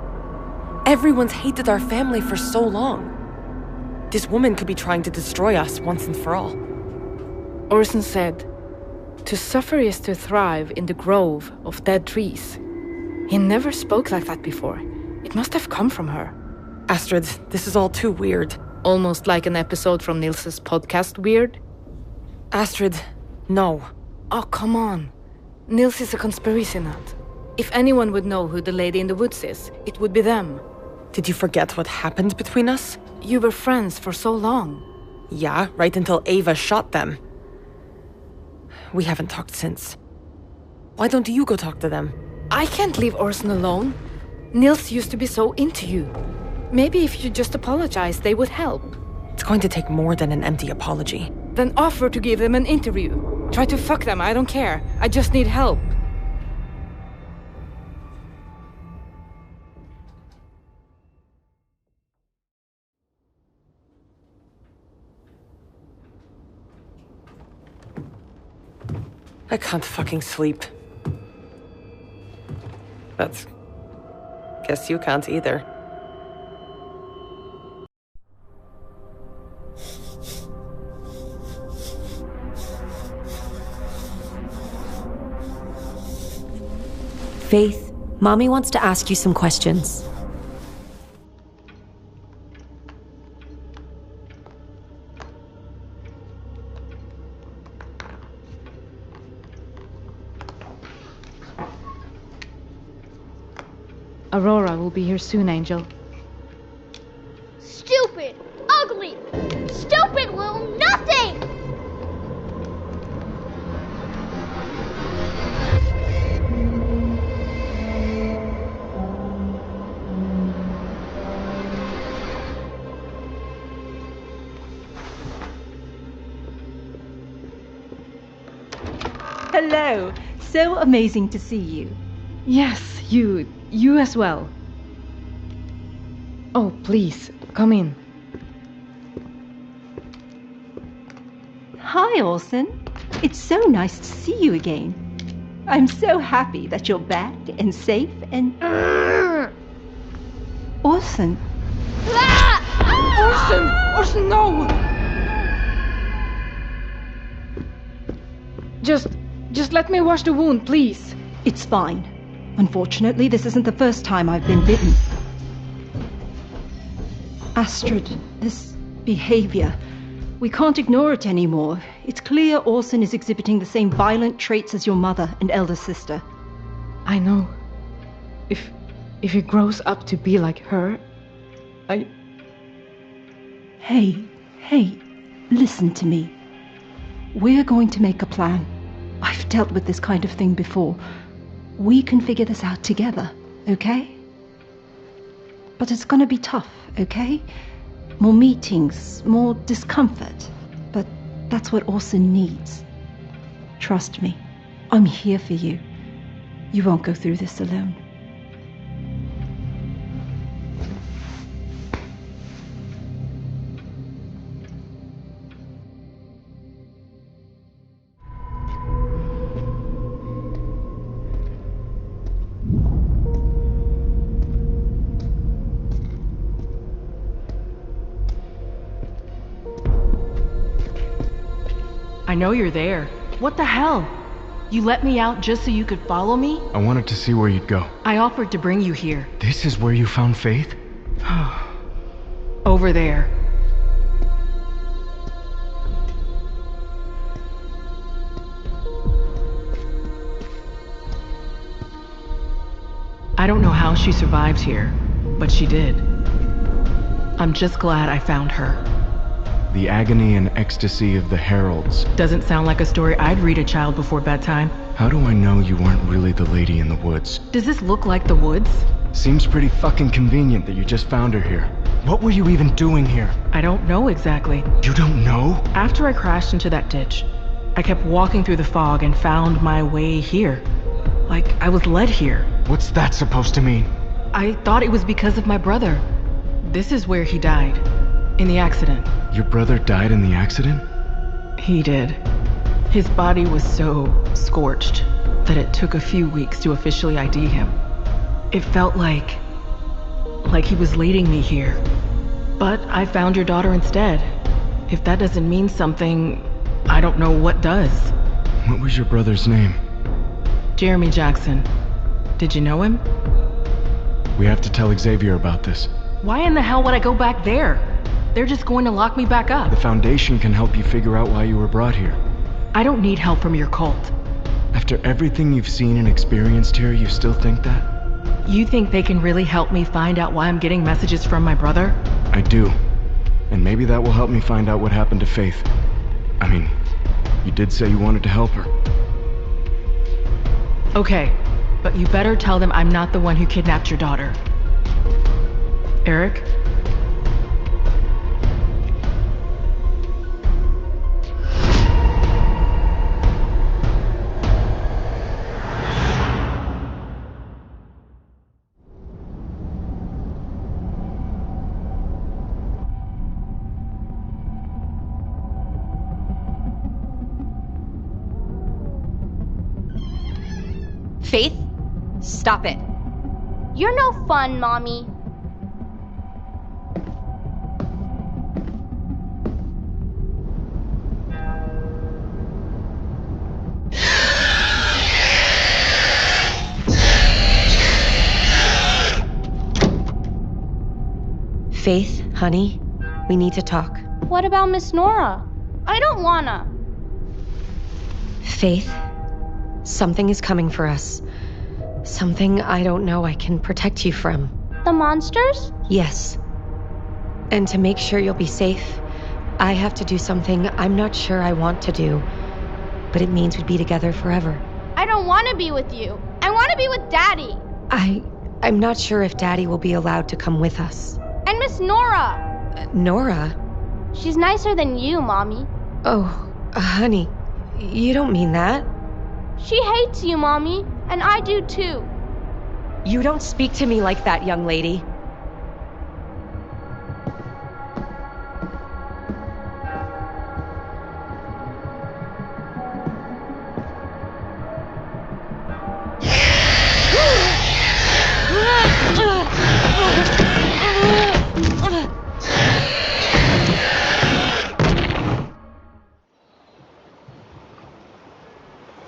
Everyone's hated our family for so long. This woman could be trying to destroy us once and for all. Orson said, to suffer is to thrive in the grove of dead trees. He never spoke like that before. It must have come from her. Astrid, this is all too weird. Almost like an episode from Nils's podcast Weird? Astrid, no. Oh, come on. Nils is a conspiracy nut. If anyone would know who the lady in the woods is, it would be them. Did you forget what happened between us? You were friends for so long. Yeah, right until Ava shot them. We haven't talked since. Why don't you go talk to them? I can't leave Orson alone. Nils used to be so into you. Maybe if you just apologize, they would help. It's going to take more than an empty apology. Then offer to give them an interview. Try to fuck them, I don't care. I just need help. I can't fucking sleep. But guess you can't either. Faith, Mommy wants to ask you some questions. Aurora will be here soon, Angel. Stupid! Ugly! Stupid little nothing! Hello. So amazing to see you. Yes, you as well. Oh, please, come in. Hi, Orson. It's so nice to see you again. I'm so happy that you're back and safe and... Orson. Orson! Orson, no! Just let me wash the wound, please. It's fine. Unfortunately, this isn't the first time I've been bitten. Astrid, this behavior, we can't ignore it anymore. It's clear Orson is exhibiting the same violent traits as your mother and elder sister. I know. If he grows up to be like her, Hey, listen to me. We're going to make a plan. I've dealt with this kind of thing before. We can figure this out together, okay? But it's gonna be tough, okay? More meetings, more discomfort. But that's what Orson needs. Trust me, I'm here for you. You won't go through this alone. I know you're there. What the hell? You let me out just so you could follow me? I wanted to see where you'd go. I offered to bring you here. This is where you found Faith? Over there. I don't know how she survived here, but she did. I'm just glad I found her. The agony and ecstasy of the Heralds. Doesn't sound like a story I'd read a child before bedtime. How do I know you weren't really the lady in the woods? Does this look like the woods? Seems pretty fucking convenient that you just found her here. What were you even doing here? I don't know exactly. You don't know? After I crashed into that ditch, I kept walking through the fog and found my way here. Like I was led here. What's that supposed to mean? I thought it was because of my brother. This is where he died. In the accident. Your brother died in the accident? He did. His body was so scorched that it took a few weeks to officially ID him. It felt like he was leading me here. But I found your daughter instead. If that doesn't mean something, I don't know what does. What was your brother's name? Jeremy Jackson. Did you know him? We have to tell Xavier about this. Why in the hell would I go back there? They're just going to lock me back up. The Foundation can help you figure out why you were brought here. I don't need help from your cult. After everything you've seen and experienced here, you still think that? You think they can really help me find out why I'm getting messages from my brother? I do. And maybe that will help me find out what happened to Faith. I mean, you did say you wanted to help her. Okay, but you better tell them I'm not the one who kidnapped your daughter. Eric? Faith? Stop it. You're no fun, Mommy. Faith, honey, we need to talk. What about Miss Nora? I don't wanna. Faith, something is coming for us. Something I don't know I can protect you from. The monsters? Yes. And to make sure you'll be safe, I have to do something I'm not sure I want to do. But it means we'd be together forever. I don't want to be with you. I want to be with Daddy. I'm not sure if Daddy will be allowed to come with us. And Miss Nora. Nora? She's nicer than you, Mommy. Oh, honey, you don't mean that. She hates you, Mommy. And I do too. You don't speak to me like that, young lady.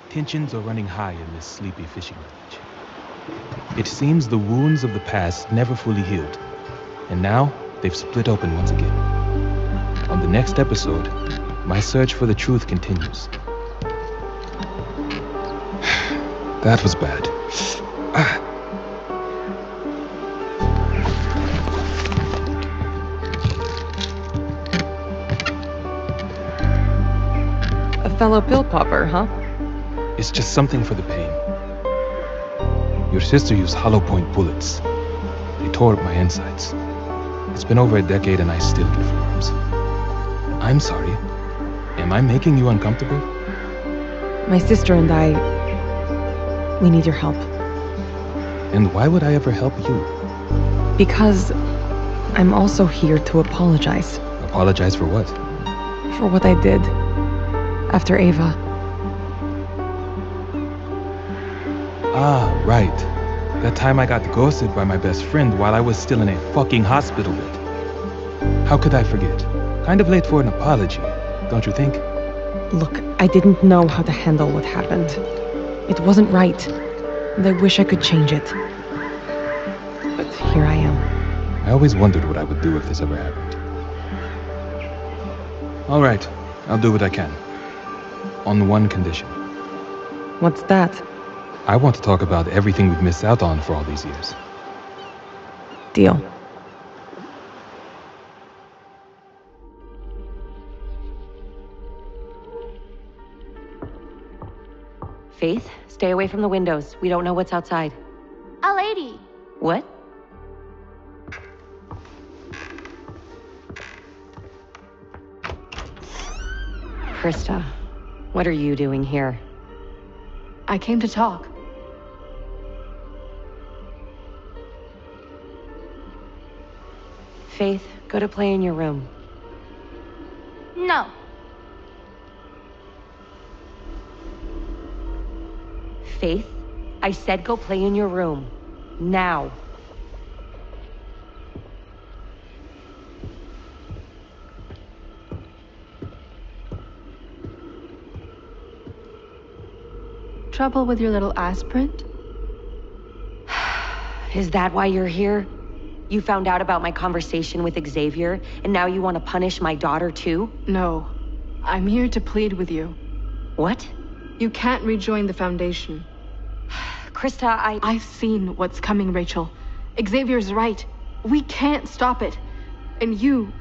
Tensions are running high in this sleepy fishing village. It seems the wounds of the past never fully healed, and now they've split open once again. On the next episode, my search for the truth continues. That was bad. A fellow pill popper, huh? It's just something for the pain. Your sister used hollow point bullets. They tore up my insides. It's been over a decade and I still get forms. I'm sorry. Am I making you uncomfortable? My sister and I... we need your help. And why would I ever help you? Because I'm also here to apologize. Apologize for what? For what I did. After Ava. Ah, right. That time I got ghosted by my best friend while I was still in a fucking hospital bed. How could I forget? Kind of late for an apology, don't you think? Look, I didn't know how to handle what happened. It wasn't right, and I wish I could change it. But here I am. I always wondered what I would do if this ever happened. All right, I'll do what I can. On one condition. What's that? I want to talk about everything we've missed out on for all these years. Deal. Faith, stay away from the windows. We don't know what's outside. A lady. What? Krista, what are you doing here? I came to talk. Faith, go to play in your room. No. Faith, I said go play in your room. Now. Trouble with your little aspirin? Is that why you're here? You found out about my conversation with Xavier, and now you want to punish my daughter too? No. I'm here to plead with you. What? You can't rejoin the Foundation. Krista, I've seen what's coming, Rachel. Xavier's right. We can't stop it. And you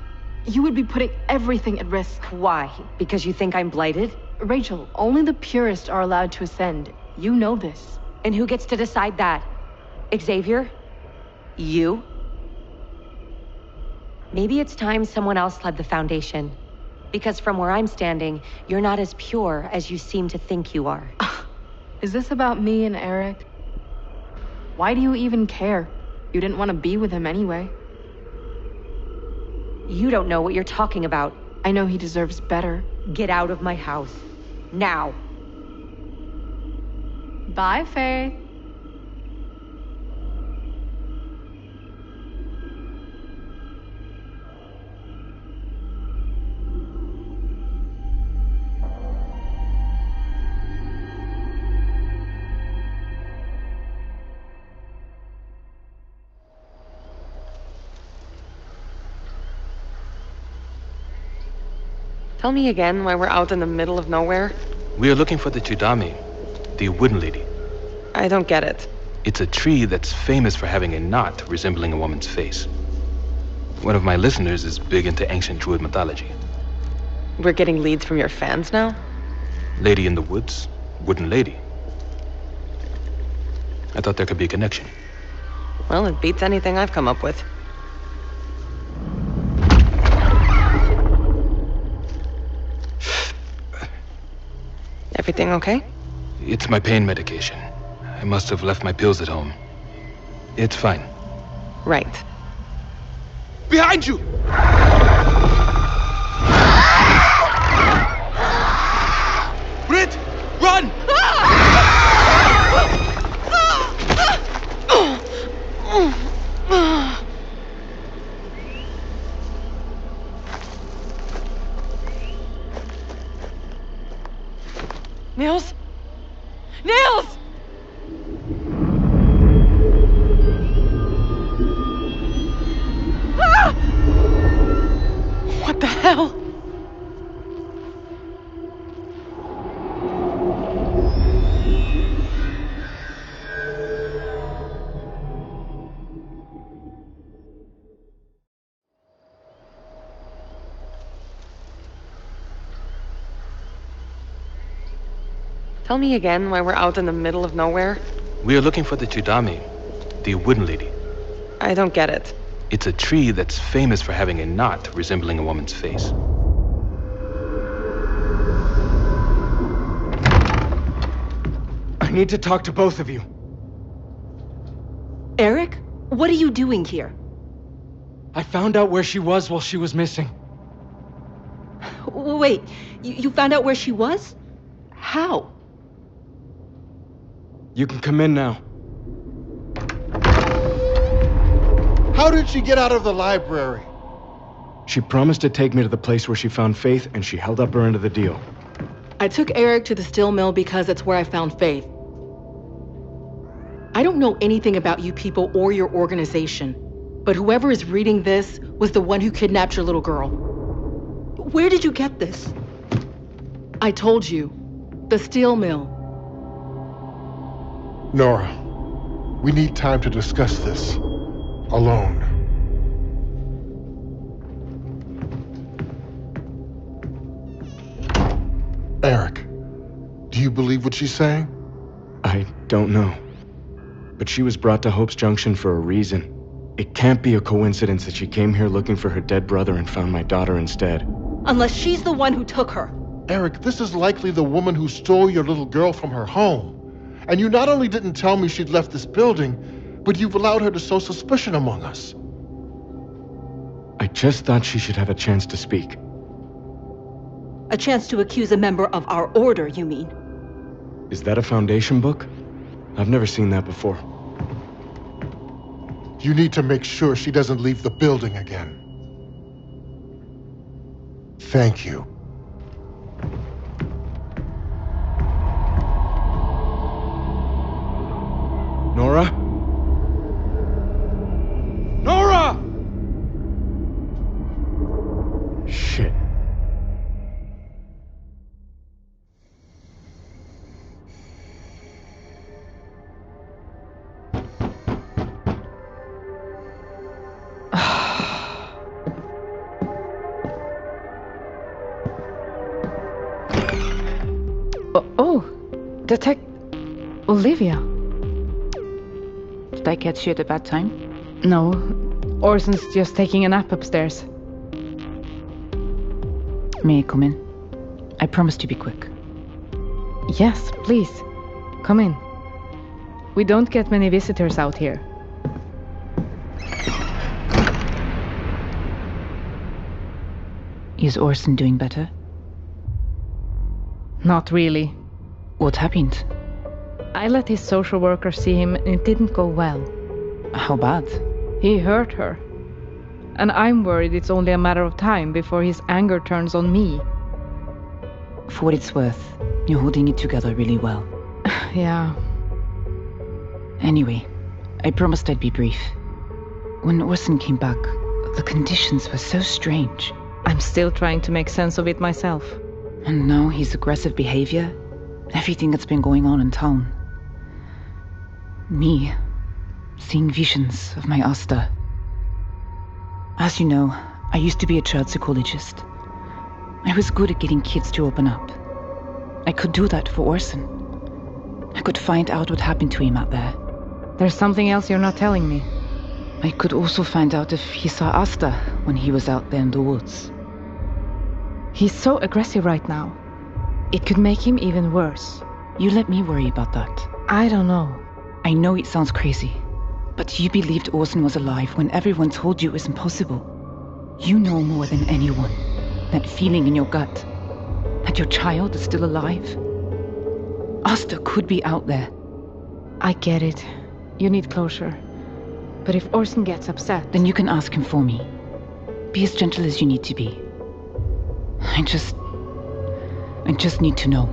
would be putting everything at risk. Why? Because you think I'm blighted? Rachel, only the purest are allowed to ascend. You know this. And who gets to decide that? Xavier? You? Maybe it's time someone else led the Foundation. Because from where I'm standing, you're not as pure as you seem to think you are. Is this about me and Eric? Why do you even care? You didn't want to be with him anyway. You don't know what you're talking about. I know he deserves better. Get out of my house. Now. Bye, Faith. Tell me again why we're out in the middle of nowhere. We are looking for the Chudami, the wooden lady. I don't get it. It's a tree that's famous for having a knot resembling a woman's face. One of my listeners is big into ancient Druid mythology. We're getting leads from your fans now? Lady in the woods, wooden lady. I thought there could be a connection. Well, it beats anything I've come up with. Everything okay? It's my pain medication. I must have left my pills at home. It's fine. Right. Behind you! Brit! Run! Nils? Nils! Ah! What the hell? Tell me again why we're out in the middle of nowhere. We are looking for the Chudami, the wooden lady. I don't get it. It's a tree that's famous for having a knot resembling a woman's face. I need to talk to both of you. Eric, what are you doing here? I found out where she was while she was missing. Wait, you found out where she was? How? You can come in now. How did she get out of the library? She promised to take me to the place where she found Faith, and she held up her end of the deal. I took Eric to the steel mill because it's where I found Faith. I don't know anything about you people or your organization, but whoever is reading this was the one who kidnapped your little girl. Where did you get this? I told you. The steel mill. Nora, we need time to discuss this. Alone. Eric, do you believe what she's saying? I don't know. But she was brought to Hope's Junction for a reason. It can't be a coincidence that she came here looking for her dead brother and found my daughter instead. Unless she's the one who took her. Eric, this is likely the woman who stole your little girl from her home. And you not only didn't tell me she'd left this building, but you've allowed her to sow suspicion among us. I just thought she should have a chance to speak. A chance to accuse a member of our order, you mean? Is that a Foundation book? I've never seen that before. You need to make sure she doesn't leave the building again. Thank you. Nora? Nora! Shit. Olivia. Did I catch you at a bad time? No, Orson's just taking a nap upstairs. May I come in? I promise to be quick. Yes, please. Come in. We don't get many visitors out here. Is Orson doing better? Not really. What happened? I let his social worker see him and it didn't go well. How bad? He hurt her. And I'm worried it's only a matter of time before his anger turns on me. For what it's worth, you're holding it together really well. Yeah. Anyway, I promised I'd be brief. When Orson came back, the conditions were so strange. I'm still trying to make sense of it myself. And now his aggressive behavior, everything that's been going on in town. Me, seeing visions of my Asta. As you know, I used to be a child psychologist. I was good at getting kids to open up. I could do that for Orson. I could find out what happened to him out there. There's something else you're not telling me. I could also find out if he saw Asta when he was out there in the woods. He's so aggressive right now. It could make him even worse. You let me worry about that. I don't know. I know it sounds crazy, but you believed Orson was alive when everyone told you it was impossible. You know more than anyone. That feeling in your gut. That your child is still alive. Asta could be out there. I get it. You need closure. But if Orson gets upset... Then you can ask him for me. Be as gentle as you need to be. I just need to know.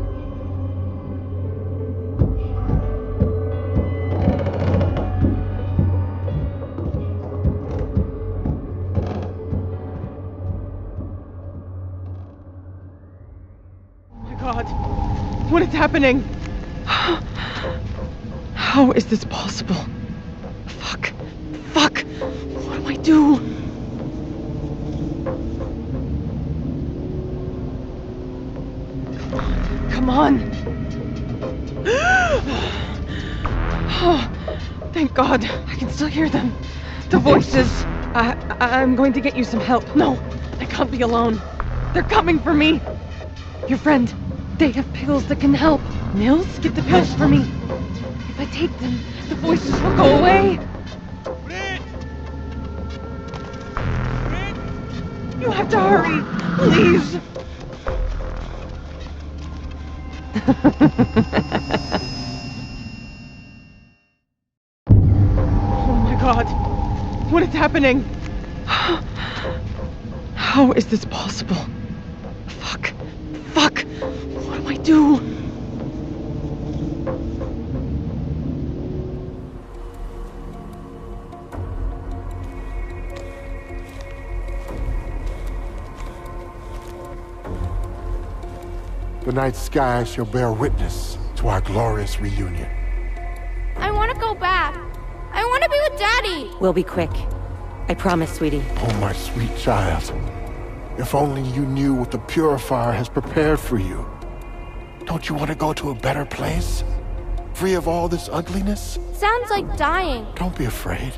Oh my God. What is happening? How is this possible? Fuck. What do I do? Come on. Oh, thank God. I can still hear them. The voices. I'm going to get you some help. No, I can't be alone. They're coming for me. Your friend. They have pills that can help. Nils, get the pills for me. If I take them, the voices will go away. Brit! You have to hurry, please. Oh my God. What is happening? How is this possible? Fuck. What do I do? The night sky shall bear witness to our glorious reunion. I want to go back. I want to be with Daddy. We'll be quick. I promise, sweetie. Oh, my sweet child. If only you knew what the Purifier has prepared for you. Don't you want to go to a better place? Free of all this ugliness? Sounds like dying. Don't be afraid.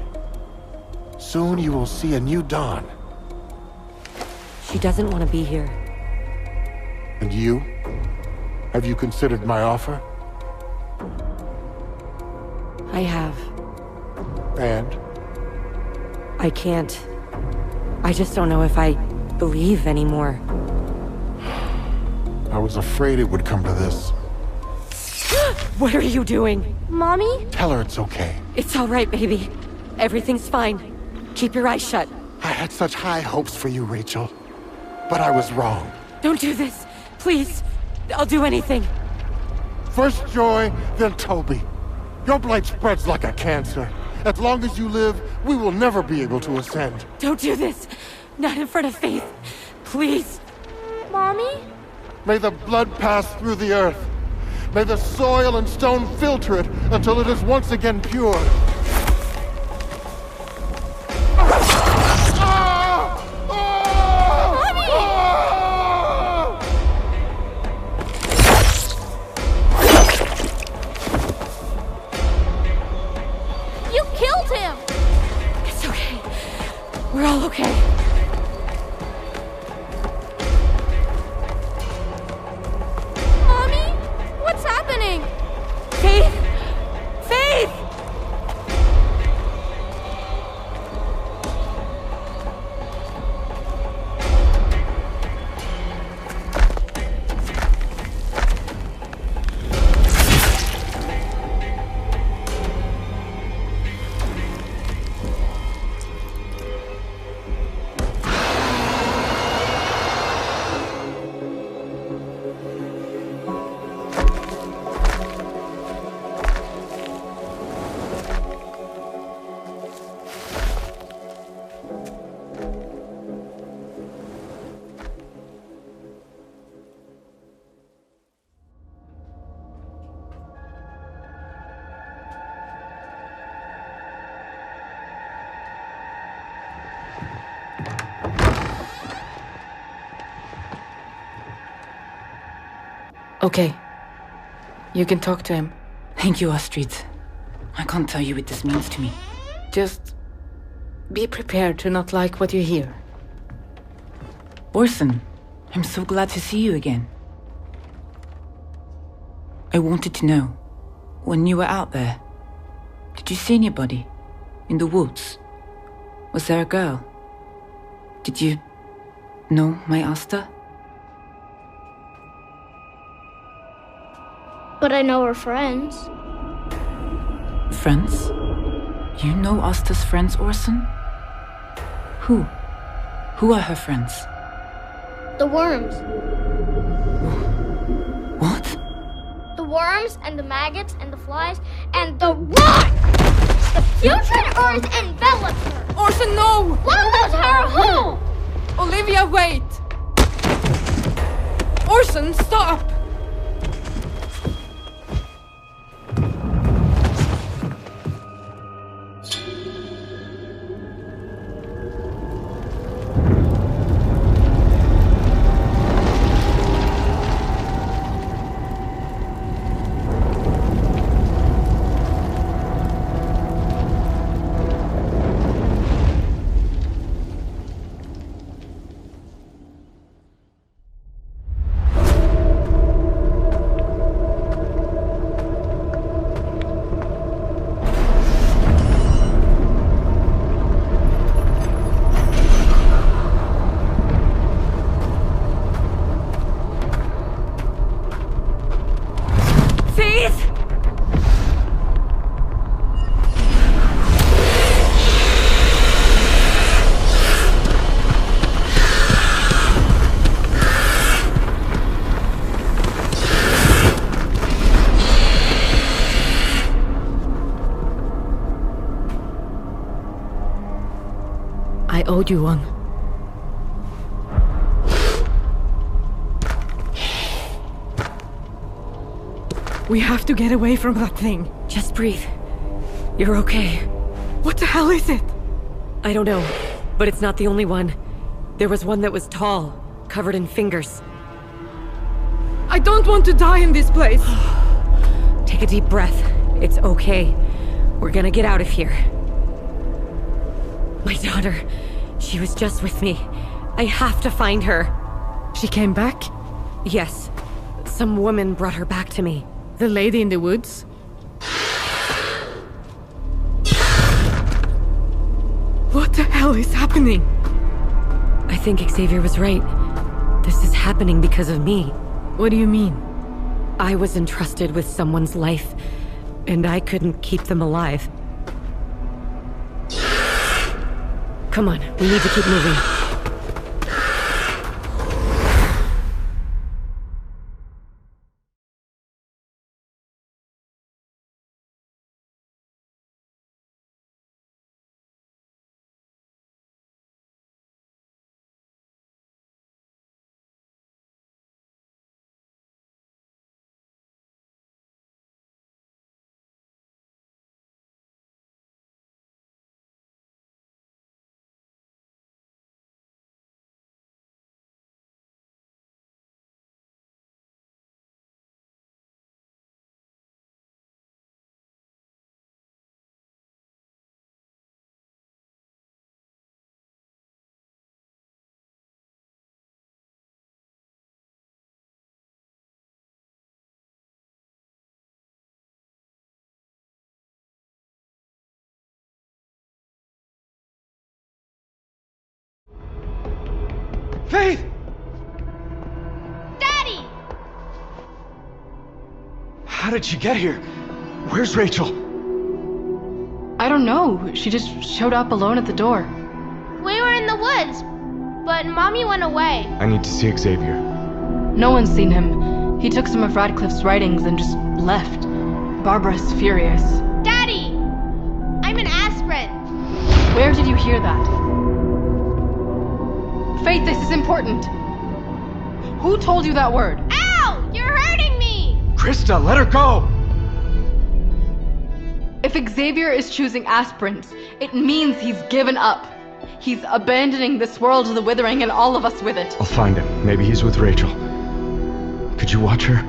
Soon you will see a new dawn. She doesn't want to be here. And you? Have you considered my offer? I have. And? I can't. I just don't know if I believe anymore. I was afraid it would come to this. What are you doing? Mommy? Tell her it's okay. It's all right, baby. Everything's fine. Keep your eyes shut. I had such high hopes for you, Rachel. But I was wrong. Don't do this. Please. I'll do anything. First Joy, then Toby. Your blight spreads like a cancer. As long as you live, we will never be able to ascend. Don't do this. Not in front of Faith. Please. Mommy? May the blood pass through the earth. May the soil and stone filter it until it is once again pure. okay? Mommy? What's happening? Faith! Faith! Okay. You can talk to him. Thank you, Astrid. I can't tell you what this means to me. Just be prepared to not like what you hear. Orson, I'm so glad to see you again. I wanted to know, when you were out there, did you see anybody? In the woods? Was there a girl? Did you know my Asta? But I know her friends. Friends? You know Asta's friends, Orson? Who? Who are her friends? The worms. What? The worms and the maggots and the flies and the rot! The putrid earth envelops her! Orson, no! Follows her home! Olivia, wait! Orson, stop! I owed you one. We have to get away from that thing. Just breathe. You're okay. What the hell is it? I don't know, but it's not the only one. There was one that was tall, covered in fingers. I don't want to die in this place. Take a deep breath. It's okay. We're gonna get out of here. My daughter, she was just with me. I have to find her. She came back? Yes. Some woman brought her back to me. The lady in the woods? What the hell is happening? I think Xavier was right. This is happening because of me. What do you mean? I was entrusted with someone's life, and I couldn't keep them alive. Come on, we need to keep moving. Faith! Daddy! How did she get here? Where's Rachel? I don't know. She just showed up alone at the door. We were in the woods, but Mommy went away. I need to see Xavier. No one's seen him. He took some of Radcliffe's writings and just left. Barbara's furious. Daddy! I'm an aspirin. Where did you hear that? Faith, this is important. Who told you that word? Ow! You're hurting me! Krista, let her go! If Xavier is choosing aspirins, it means he's given up. He's abandoning this world of the withering and all of us with it. I'll find him. Maybe he's with Rachel. Could you watch her?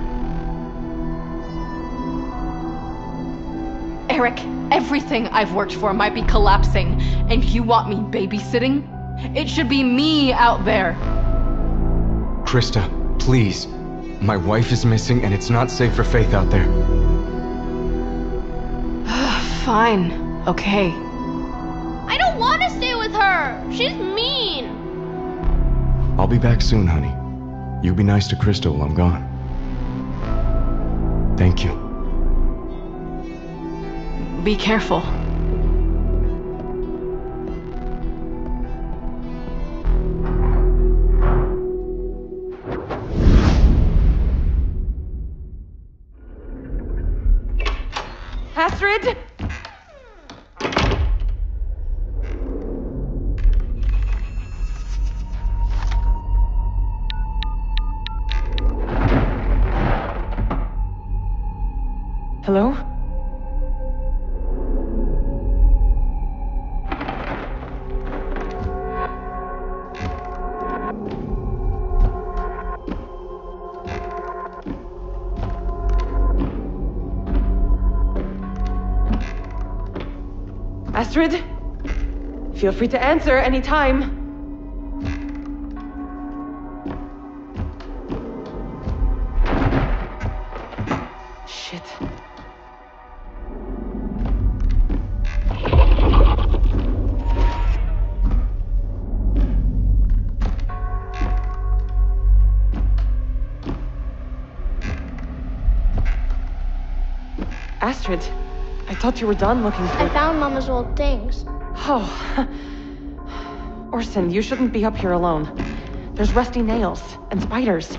Eric, everything I've worked for might be collapsing, and you want me babysitting? It should be me out there. Krista, please. My wife is missing and it's not safe for Faith out there. Fine. Okay. I don't want to stay with her. She's mean. I'll be back soon, honey. You be nice to Krista while I'm gone. Thank you. Be careful. Astrid? Hello? Astrid? Feel free to answer anytime. Shit. Astrid, I thought you were done looking for... I found Mama's old things. Oh. Orson, you shouldn't be up here alone. There's rusty nails and spiders.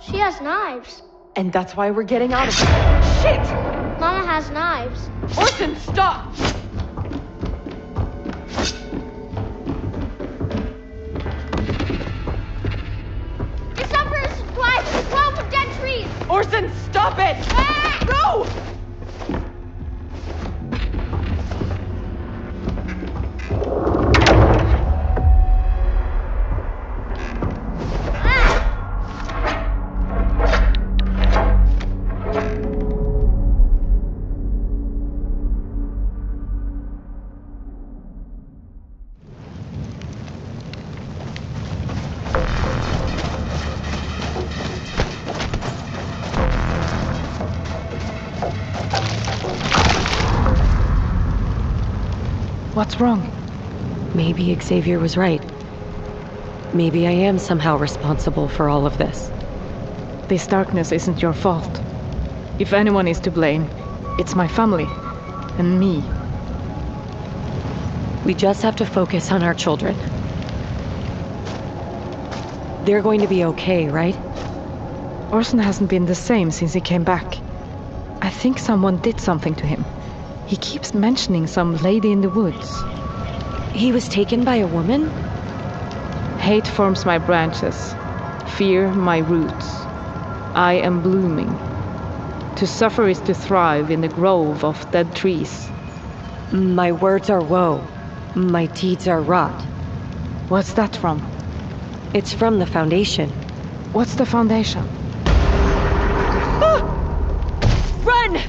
She has knives. And that's why we're getting out of here. Shit! Mama has knives. Orson, stop! You suffer a supply from the grove of dead trees. Orson, stop it! Ah! Go! What's wrong? Maybe Xavier was right. Maybe I am somehow responsible for all of this. This darkness isn't your fault. If anyone is to blame, it's my family and me. We just have to focus on our children. They're going to be okay, right? Orson hasn't been the same since he came back. I think someone did something to him. He keeps mentioning some lady in the woods. He was taken by a woman? Hate forms my branches, fear my roots. I am blooming. To suffer is to thrive in the grove of dead trees. My words are woe. My deeds are rot. What's that from? It's from the Foundation. What's the Foundation? Ah! Run!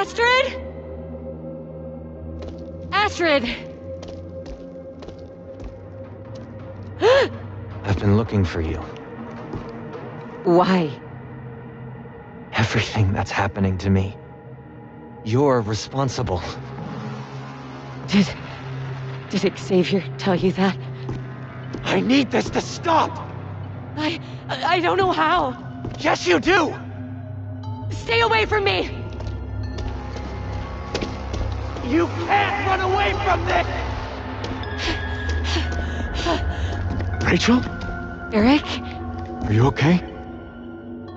Astrid? Astrid! I've been looking for you. Why? Everything that's happening to me. You're responsible. Did Xavier tell you that? I need this to stop! I don't know how. Yes, you do! Stay away from me! You can't run away from this! Rachel? Eric? Are you okay?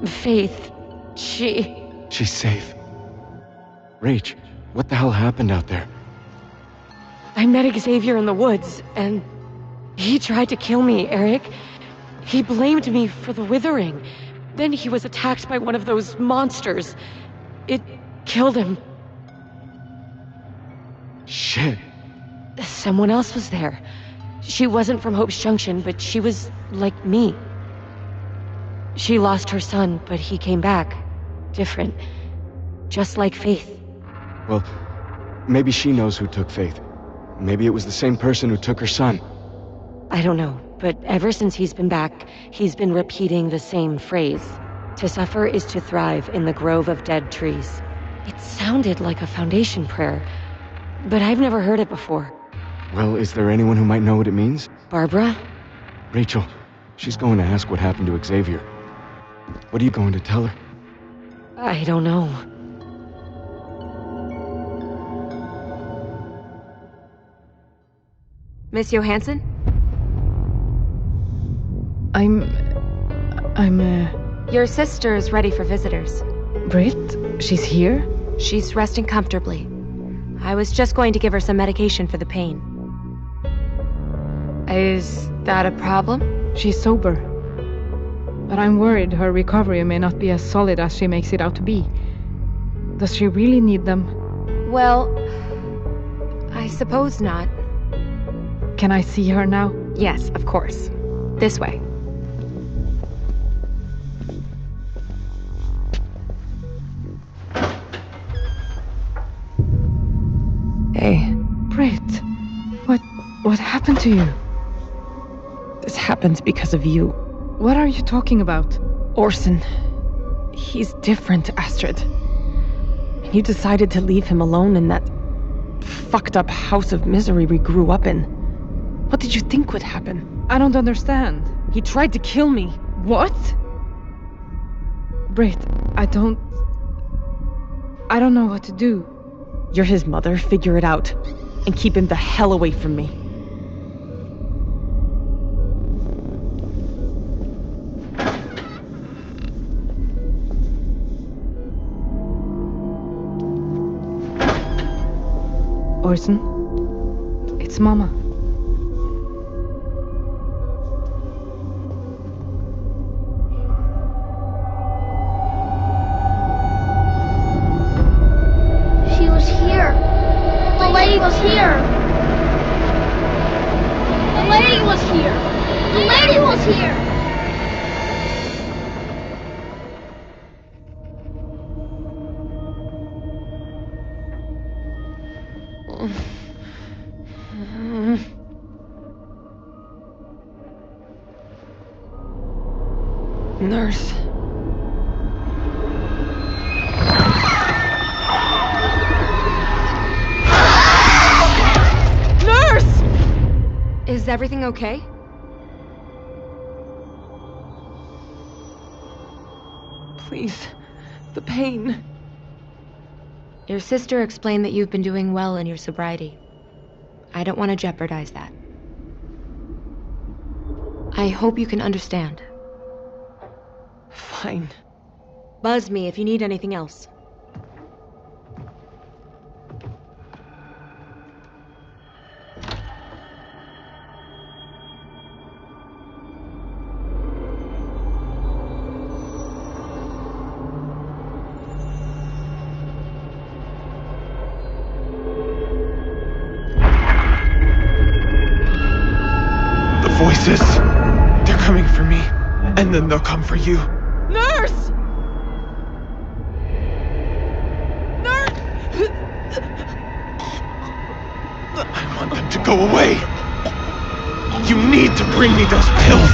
Faith, She's safe. Rach, what the hell happened out there? I met Xavier in the woods, and he tried to kill me, Eric. He blamed me for the withering. Then he was attacked by one of those monsters. It killed him. Shit. Someone else was there. She wasn't from Hope's Junction, but she was like me. She lost her son, but he came back. Different. Just like Faith. Well, maybe she knows who took Faith. Maybe it was the same person who took her son. I don't know, but ever since he's been back, he's been repeating the same phrase. To suffer is to thrive in the grove of dead trees. It sounded like a Foundation prayer, but I've never heard it before. Well, is there anyone who might know what it means? Barbara? Rachel, she's going to ask what happened to Xavier. What are you going to tell her? I don't know. Miss Johansson? Your sister is ready for visitors. Brit? She's here? She's resting comfortably. I was just going to give her some medication for the pain. Is that a problem? She's sober. But I'm worried her recovery may not be as solid as she makes it out to be. Does she really need them? Well, I suppose not. Can I see her now? Yes, of course. This way. Hey. Brit, what happened to you? This happened because of you. What are you talking about? Orson. He's different, Astrid. You decided to leave him alone in that fucked up house of misery we grew up in. What did you think would happen? I don't understand. He tried to kill me. What? Brit, I don't know what to do. You're his mother. Figure it out. And keep him the hell away from me. Orson, it's Mama. She was here. The lady was here. The lady was here. The lady was here. Nurse. Nurse! Is everything okay? Please. The pain. Your sister explained that you've been doing well in your sobriety. I don't want to jeopardize that. I hope you can understand. Fine. Buzz me if you need anything else. The voices! They're coming for me, and then they'll come for you. Nurse! Nurse! Go away! You need to bring me those pills!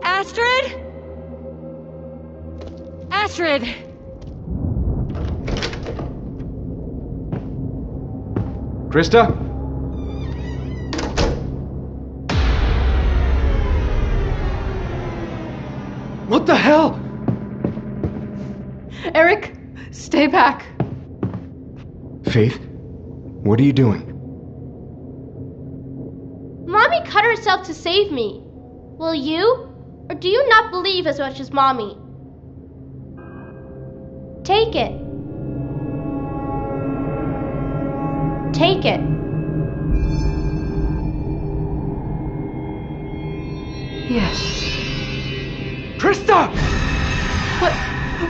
Astrid? Astrid! Krista? What the hell? Eric, stay back. Faith, what are you doing? Mommy cut herself to save me. Will you? Or do you not believe as much as Mommy? Take it. Take it. Yes. Krista!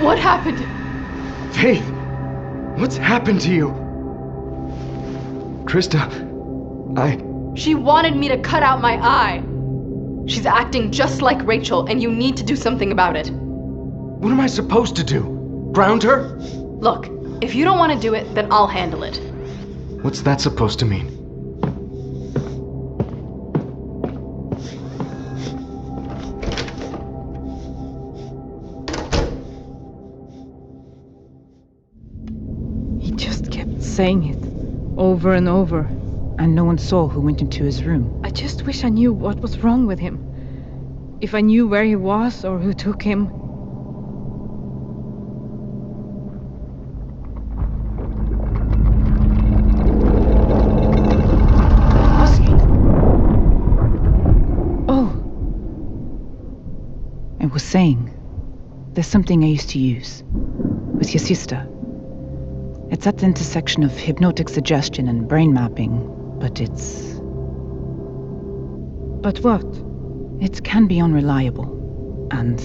What happened? Faith, what's happened to you? Krista, She wanted me to cut out my eye. She's acting just like Rachel, and you need to do something about it. What am I supposed to do? Ground her? Look, if you don't want to do it, then I'll handle it. What's that supposed to mean? He just kept saying it, over and over, and no one saw who went into his room. I just wish I knew what was wrong with him. If I knew where he was or who took him. I was saying, there's something I used to use with your sister. It's at the intersection of hypnotic suggestion and brain mapping, but it's... But what? It can be unreliable, and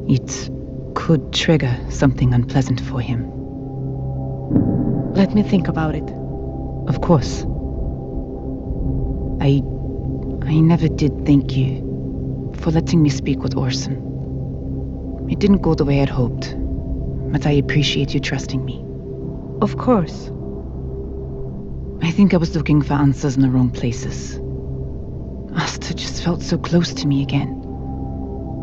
it could trigger something unpleasant for him. Let me think about it. Of course. I never did thank you for letting me speak with Orson. It didn't go the way I'd hoped, but I appreciate you trusting me. Of course. I think I was looking for answers in the wrong places. Asta just felt so close to me again,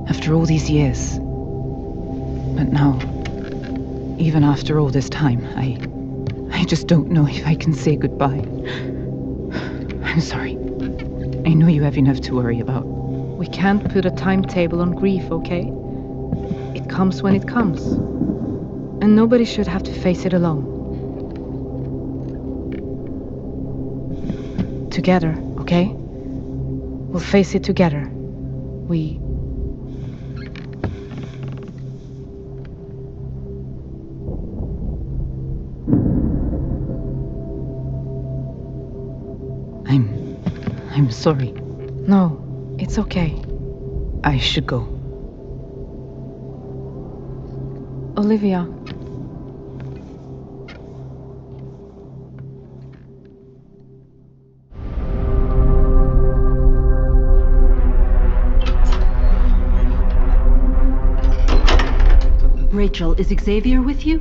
after all these years. But now, even after all this time, I just don't know if I can say goodbye. I'm sorry. I know you have enough to worry about. We can't put a timetable on grief, okay? It comes when it comes. And nobody should have to face it alone. Together, okay? We'll face it together. I'm sorry. No, it's okay. I should go. Olivia. Rachel, is Xavier with you?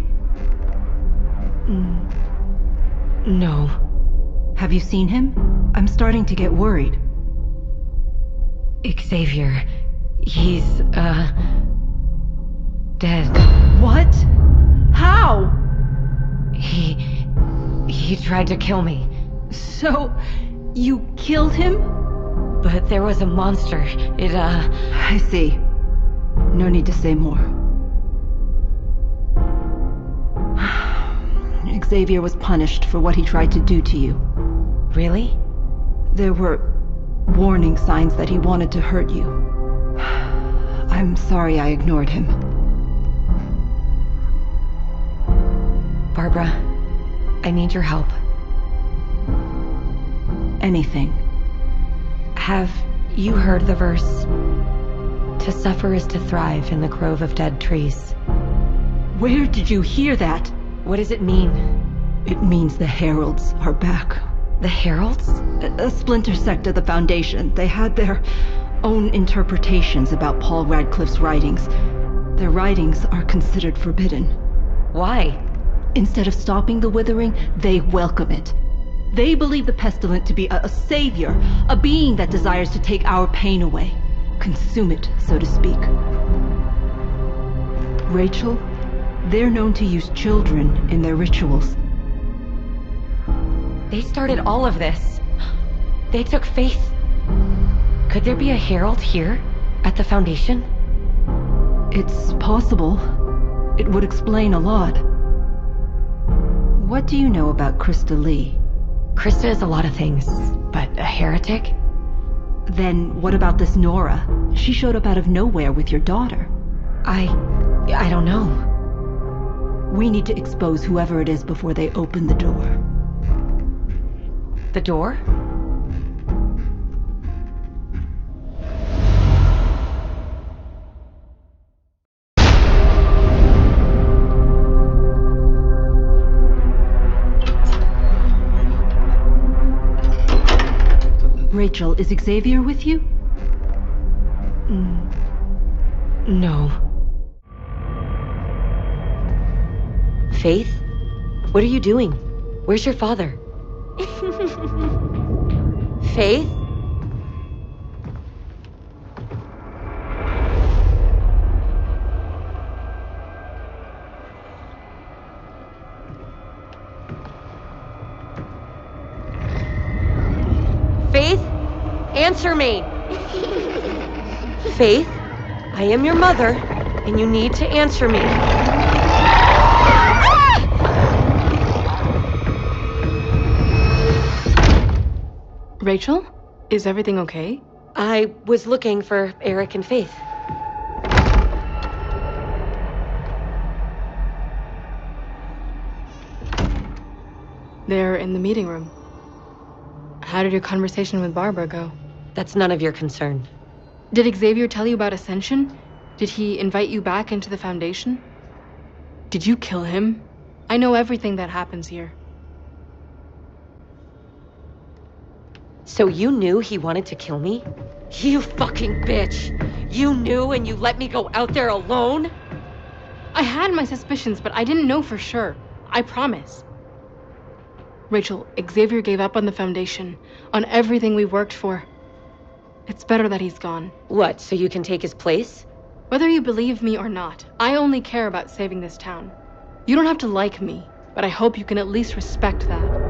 No. Have you seen him? I'm starting to get worried. Xavier, he's, dead. What? How? He tried to kill me. So, you killed him? But there was a monster. I see. No need to say more. Xavier was punished for what he tried to do to you. Really? There were warning signs that he wanted to hurt you. I'm sorry I ignored him. Barbara, I need your help. Anything. Have You heard the verse. To suffer is to thrive in the grove of dead trees. Where did you hear that? What does it mean? It means the Heralds are back. The Heralds? A splinter sect of the Foundation. They had their own interpretations about Paul Radcliffe's writings. Their writings are considered forbidden. Why? Instead of stopping the withering, they welcome it. They believe the pestilent to be a savior, a being that desires to take our pain away. Consume it, so to speak. Rachel, they're known to use children in their rituals. They started all of this. They took Faith. Could there be a Herald here, at the Foundation? It's possible. It would explain a lot. What do you know about Krista Lee? Krista is a lot of things, but a heretic? Then what about this Nora? She showed up out of nowhere with your daughter. I don't know. We need to expose whoever it is before they open the door. The door? Rachel, is Xavier with you? No. Faith? What are you doing? Where's your father? Faith? Faith? Answer me! Faith? I am your mother, and you need to answer me. Rachel? Is everything okay? I was looking for Eric and Faith. They're in the meeting room. How did your conversation with Barbara go? That's none of your concern. Did Xavier tell you about Ascension? Did he invite you back into the Foundation? Did you kill him? I know everything that happens here. So you knew he wanted to kill me? You fucking bitch! You knew and you let me go out there alone? I had my suspicions, but I didn't know for sure. I promise. Rachel, Xavier gave up on the Foundation, on everything we worked for. It's better that he's gone. What, so you can take his place? Whether you believe me or not, I only care about saving this town. You don't have to like me, but I hope you can at least respect that.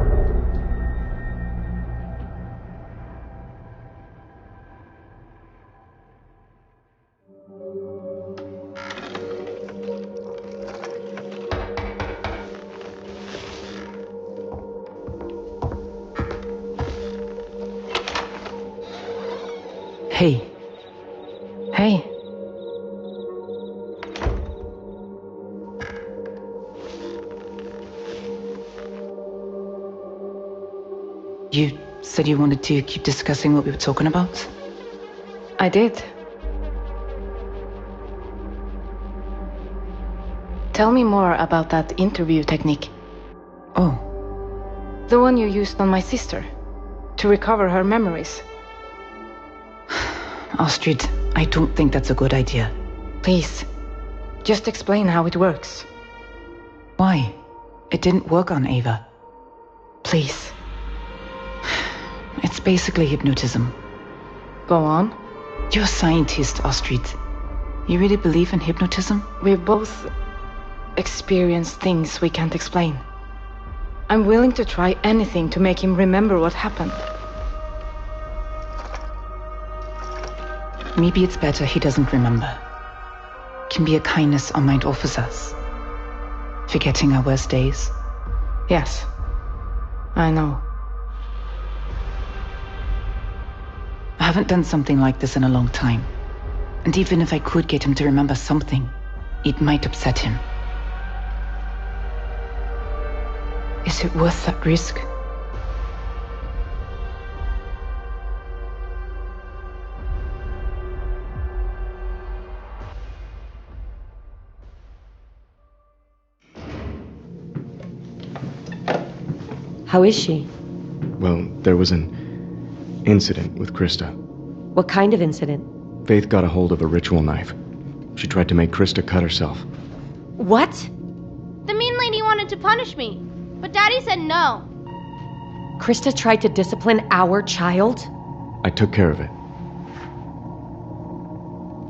Hey. Hey. You said you wanted to keep discussing what we were talking about? I did. Tell me more about that interview technique. Oh. The one you used on my sister, to recover her memories. Astrid, I don't think that's a good idea. Please, just explain how it works. Why? It didn't work on Ava. Please. It's basically hypnotism. Go on. You're a scientist, Astrid. You really believe in hypnotism? We've both experienced things we can't explain. I'm willing to try anything to make him remember what happened. Maybe it's better he doesn't remember. Can be a kindness our mind offers us. Forgetting our worst days. Yes, I know. I haven't done something like this in a long time. And even if I could get him to remember something, it might upset him. Is it worth that risk? How is she? Well, there was an incident with Krista. What kind of incident? Faith got a hold of a ritual knife. She tried to make Krista cut herself. What? The mean lady wanted to punish me, but Daddy said no. Krista tried to discipline our child? I took care of it.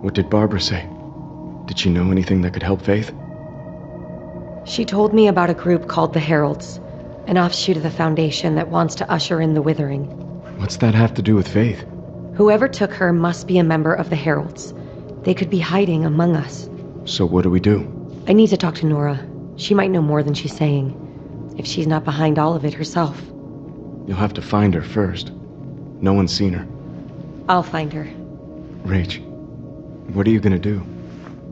What did Barbara say? Did she know anything that could help Faith? She told me about a group called the Heralds, an offshoot of the Foundation that wants to usher in the Withering. What's that have to do with Faith? Whoever took her must be a member of the Heralds. They could be hiding among us. So what do we do? I need to talk to Nora. She might know more than she's saying, if she's not behind all of it herself. You'll have to find her first. No one's seen her. I'll find her. Rach, what are you gonna do?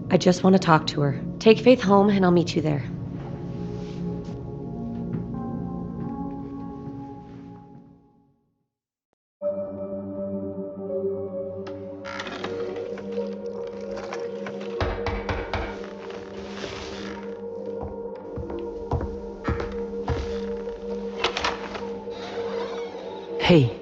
I just want to talk to her. Take Faith home and I'll meet you there. Hey.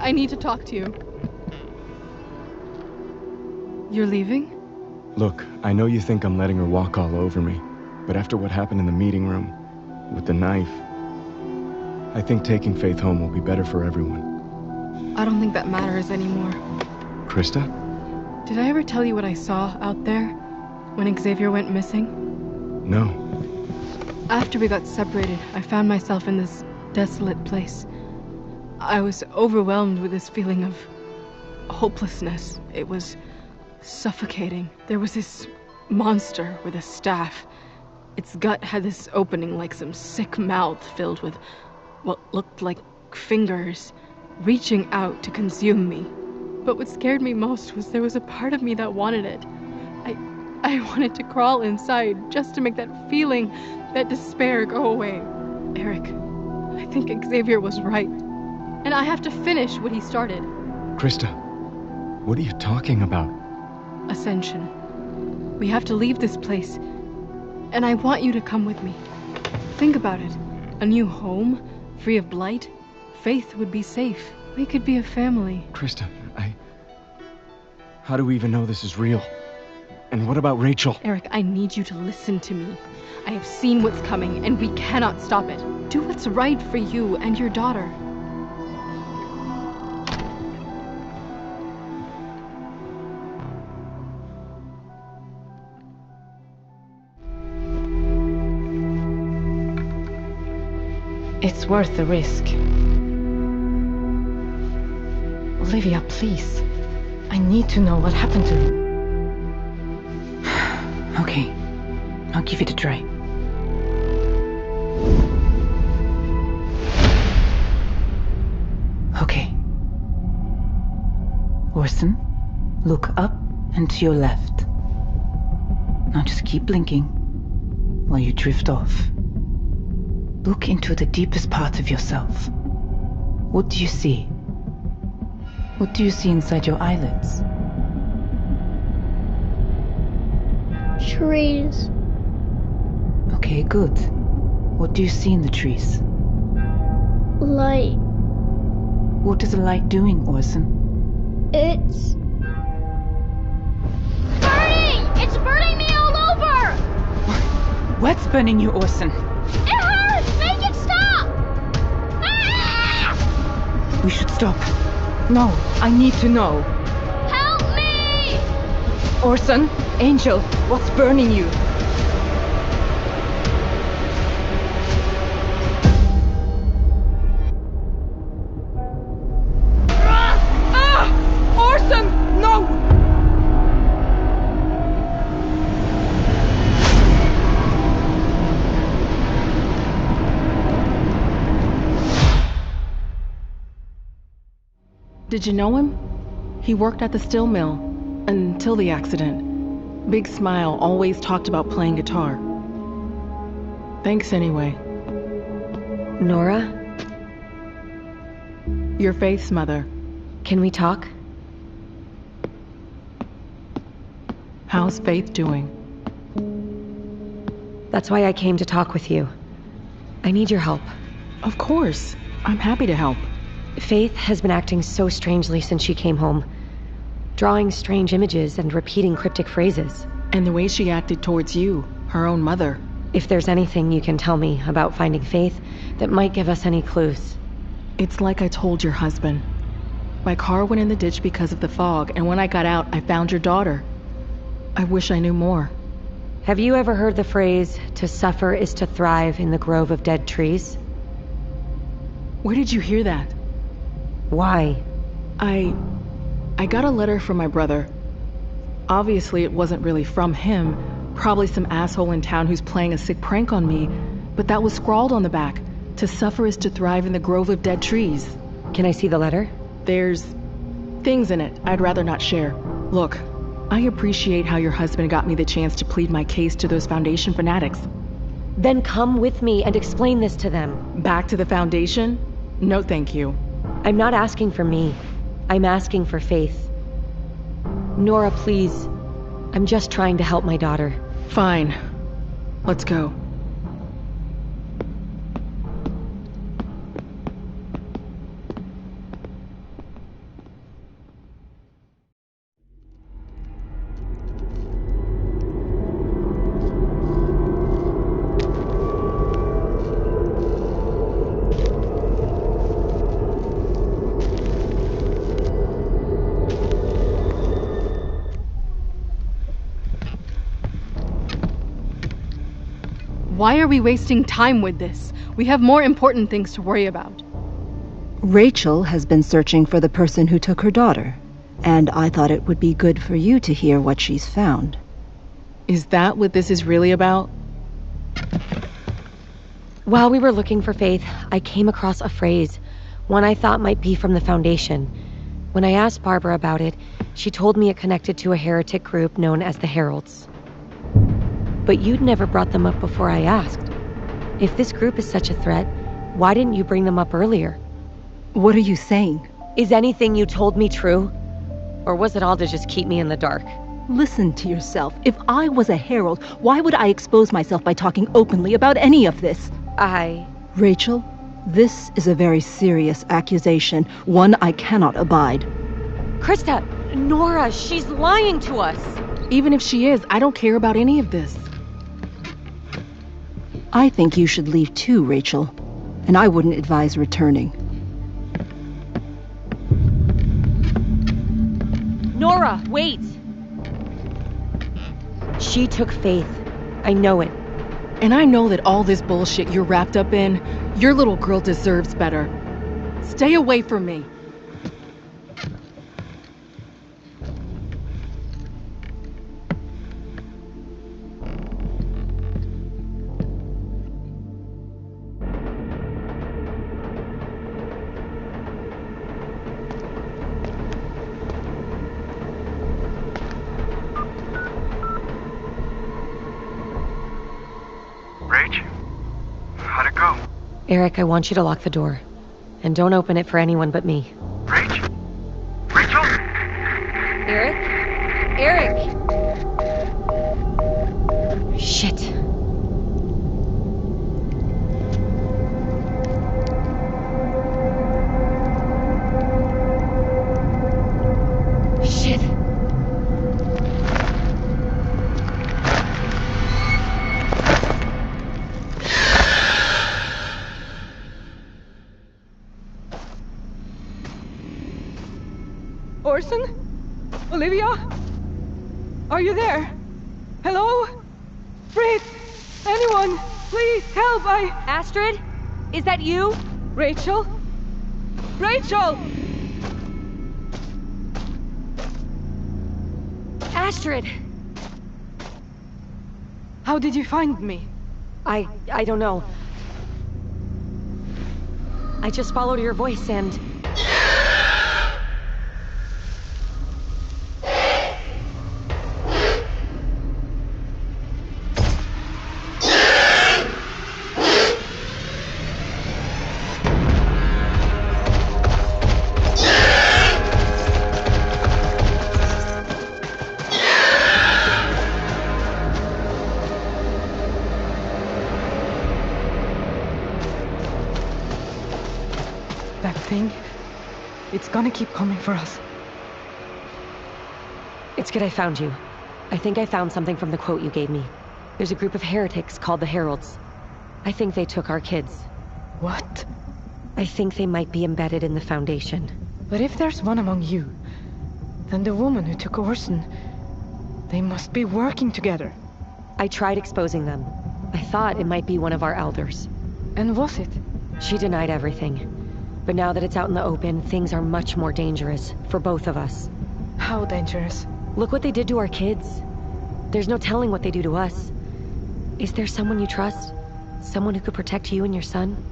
I need to talk to you. You're leaving? Look, I know you think I'm letting her walk all over me, but after what happened in the meeting room, with the knife, I think taking Faith home will be better for everyone. I don't think that matters anymore. Krista? Did I ever tell you what I saw out there when Xavier went missing? No. After we got separated, I found myself in this desolate place. I was overwhelmed with this feeling of hopelessness. It was suffocating. There was this monster with a staff. Its gut had this opening like some sick mouth filled with what looked like fingers reaching out to consume me. But what scared me most was there was a part of me that wanted it. I wanted to crawl inside just to make that feeling, that despair go away. Eric, I think Xavier was right. And I have to finish what he started. Krista, what are you talking about? Ascension. We have to leave this place. And I want you to come with me. Think about it. A new home, free of blight. Faith would be safe. We could be a family. Krista, how do we even know this is real? And what about Rachel? Eric, I need you to listen to me. I have seen what's coming, and we cannot stop it. Do what's right for you and your daughter. It's worth the risk. Olivia, please. I need to know what happened to him. Okay, I'll give it a try. Okay. Orson, look up and to your left. Now just keep blinking while you drift off. Look into the deepest part of yourself. What do you see? What do you see inside your eyelids? Trees. Okay, good. What do you see in the trees? Light. What is the light doing, Orson? It's What's burning you, Orson? It hurts! Make it stop! Ah! We should stop. No, I need to know. Help me! Orson, Angel, what's burning you? Orson! No! Did you know him? He worked at the steel mill until the accident. Big smile, always talked about playing guitar. Thanks anyway. Nora? Your Faith's mother. Can we talk? How's Faith doing? That's why I came to talk with you. I need your help. Of course. I'm happy to help. Faith has been acting so strangely since she came home. Drawing strange images and repeating cryptic phrases. And the way she acted towards you, her own mother. If there's anything you can tell me about finding Faith that might give us any clues. It's like I told your husband. My car went in the ditch because of the fog, and when I got out, I found your daughter. I wish I knew more. Have you ever heard the phrase, "To suffer is to thrive in the grove of dead trees"? Where did you hear that? Why? I got a letter from my brother. Obviously, it wasn't really from him. Probably some asshole in town who's playing a sick prank on me. But that was scrawled on the back. To suffer is to thrive in the grove of dead trees. Can I see the letter? There's things in it I'd rather not share. Look, I appreciate how your husband got me the chance to plead my case to those Foundation fanatics. Then come with me and explain this to them. Back to the Foundation? No, thank you. I'm not asking for me. I'm asking for Faith. Nora, please. I'm just trying to help my daughter. Fine. Let's go. Why are we wasting time with this? We have more important things to worry about. Rachel has been searching for the person who took her daughter, and I thought it would be good for you to hear what she's found. Is that what this is really about? While we were looking for Faith, I came across a phrase, one I thought might be from the Foundation. When I asked Barbara about it, she told me it connected to a heretic group known as the Heralds. But you'd never brought them up before I asked. If this group is such a threat, why didn't you bring them up earlier? What are you saying? Is anything you told me true? Or was it all to just keep me in the dark? Listen to yourself. If I was a herald, why would I expose myself by talking openly about any of this? Rachel, this is a very serious accusation, one I cannot abide. Krista! Nora, she's lying to us! Even if she is, I don't care about any of this. I think you should leave too, Rachel. And I wouldn't advise returning. Nora, wait! She took Faith. I know it. And I know that all this bullshit you're wrapped up in, your little girl deserves better. Stay away from me. Eric, I want you to lock the door. And don't open it for anyone but me. Rachel? Eric? Eric! Shit. Shit. Orson? Olivia? Are you there? Hello? Brit! Anyone? Please help! Astrid? Is that you? Rachel? Rachel! Astrid! How did you find me? I don't know. I just followed your voice and... That thing, it's gonna keep coming for us. It's good I found you. I think I found something from the quote you gave me. There's a group of heretics called the Heralds. I think they took our kids. What? I think they might be embedded in the Foundation. But if there's one among you, then the woman who took Orson, they must be working together. I tried exposing them. I thought it might be one of our elders. And was it? She denied everything. But now that it's out in the open, things are much more dangerous for both of us. How dangerous? Look what they did to our kids. There's no telling what they do to us. Is there someone you trust? Someone who could protect you and your son?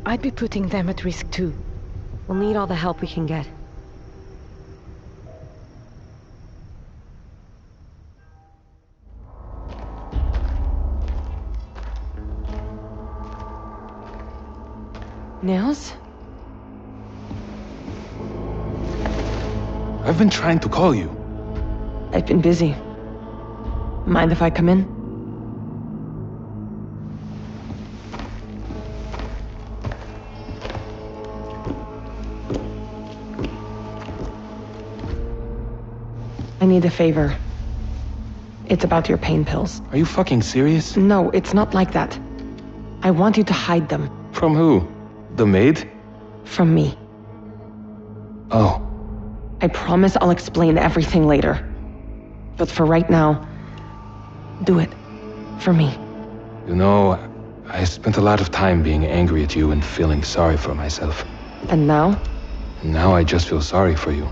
I'd be putting them at risk too. We'll need all the help we can get. Nils? I've been trying to call you. I've been busy. Mind if I come in? I need a favor. It's about your pain pills. Are you fucking serious? No, it's not like that. I want you to hide them. From who? The maid? From me. Oh. I promise I'll explain everything later. But for right now, do it. For me. You know, I spent a lot of time being angry at you and feeling sorry for myself. And now? Now I just feel sorry for you.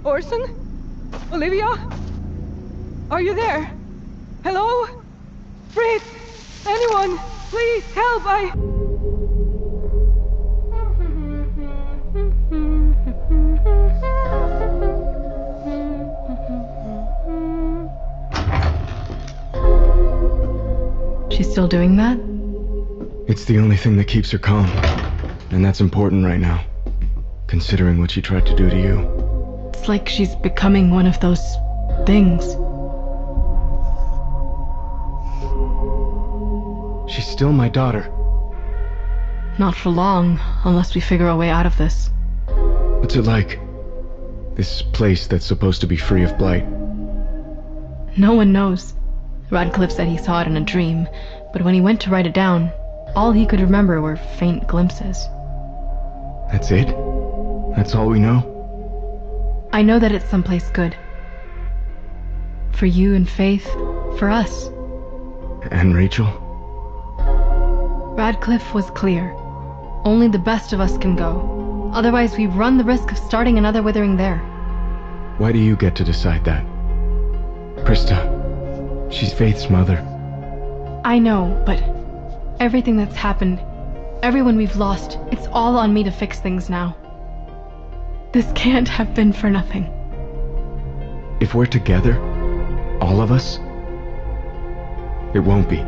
Orson? Olivia? Are you there? Hello? Brit! Anyone? Please help! She's still doing that? It's the only thing that keeps her calm. And that's important right now, considering what she tried to do to you. It's like she's becoming one of those things. She's still my daughter. Not for long, unless we figure a way out of this. What's it like? This place that's supposed to be free of blight. No one knows. Radcliffe said he saw it in a dream, but when he went to write it down, all he could remember were faint glimpses. That's it? That's all we know? I know that it's someplace good. For you and Faith, for us. And Rachel? Radcliffe was clear. Only the best of us can go. Otherwise, we run the risk of starting another withering there. Why do you get to decide that? Krista, she's Faith's mother. I know, but everything that's happened, everyone we've lost, it's all on me to fix things now. This can't have been for nothing. If we're together, all of us, it won't be.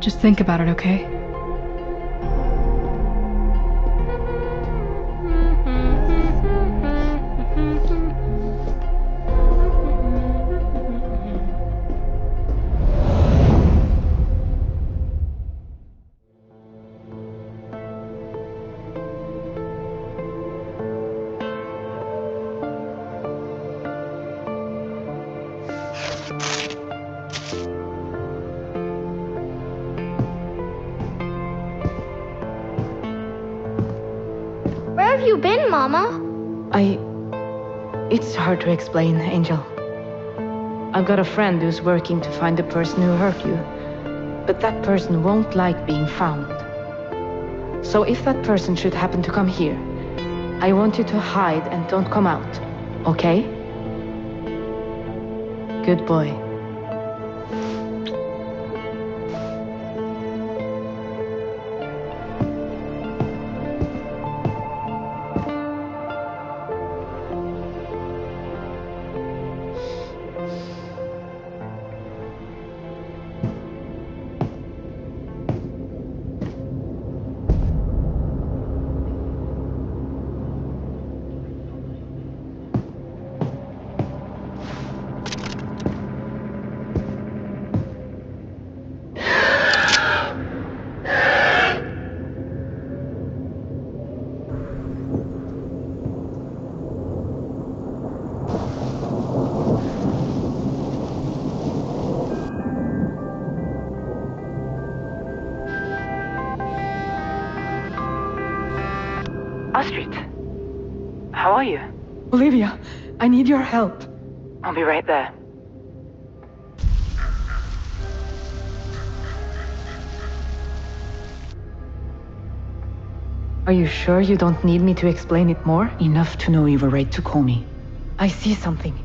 Just think about it, okay? have you been, Mama? It's hard to explain, Angel. I've got a friend who's working to find the person who hurt you. But that person won't like being found. So if that person should happen to come here, I want you to hide and don't come out, okay? Good boy. How are you? Olivia, I need your help. I'll be right there. Are you sure you don't need me to explain it more? Enough to know you were right to call me. I see something.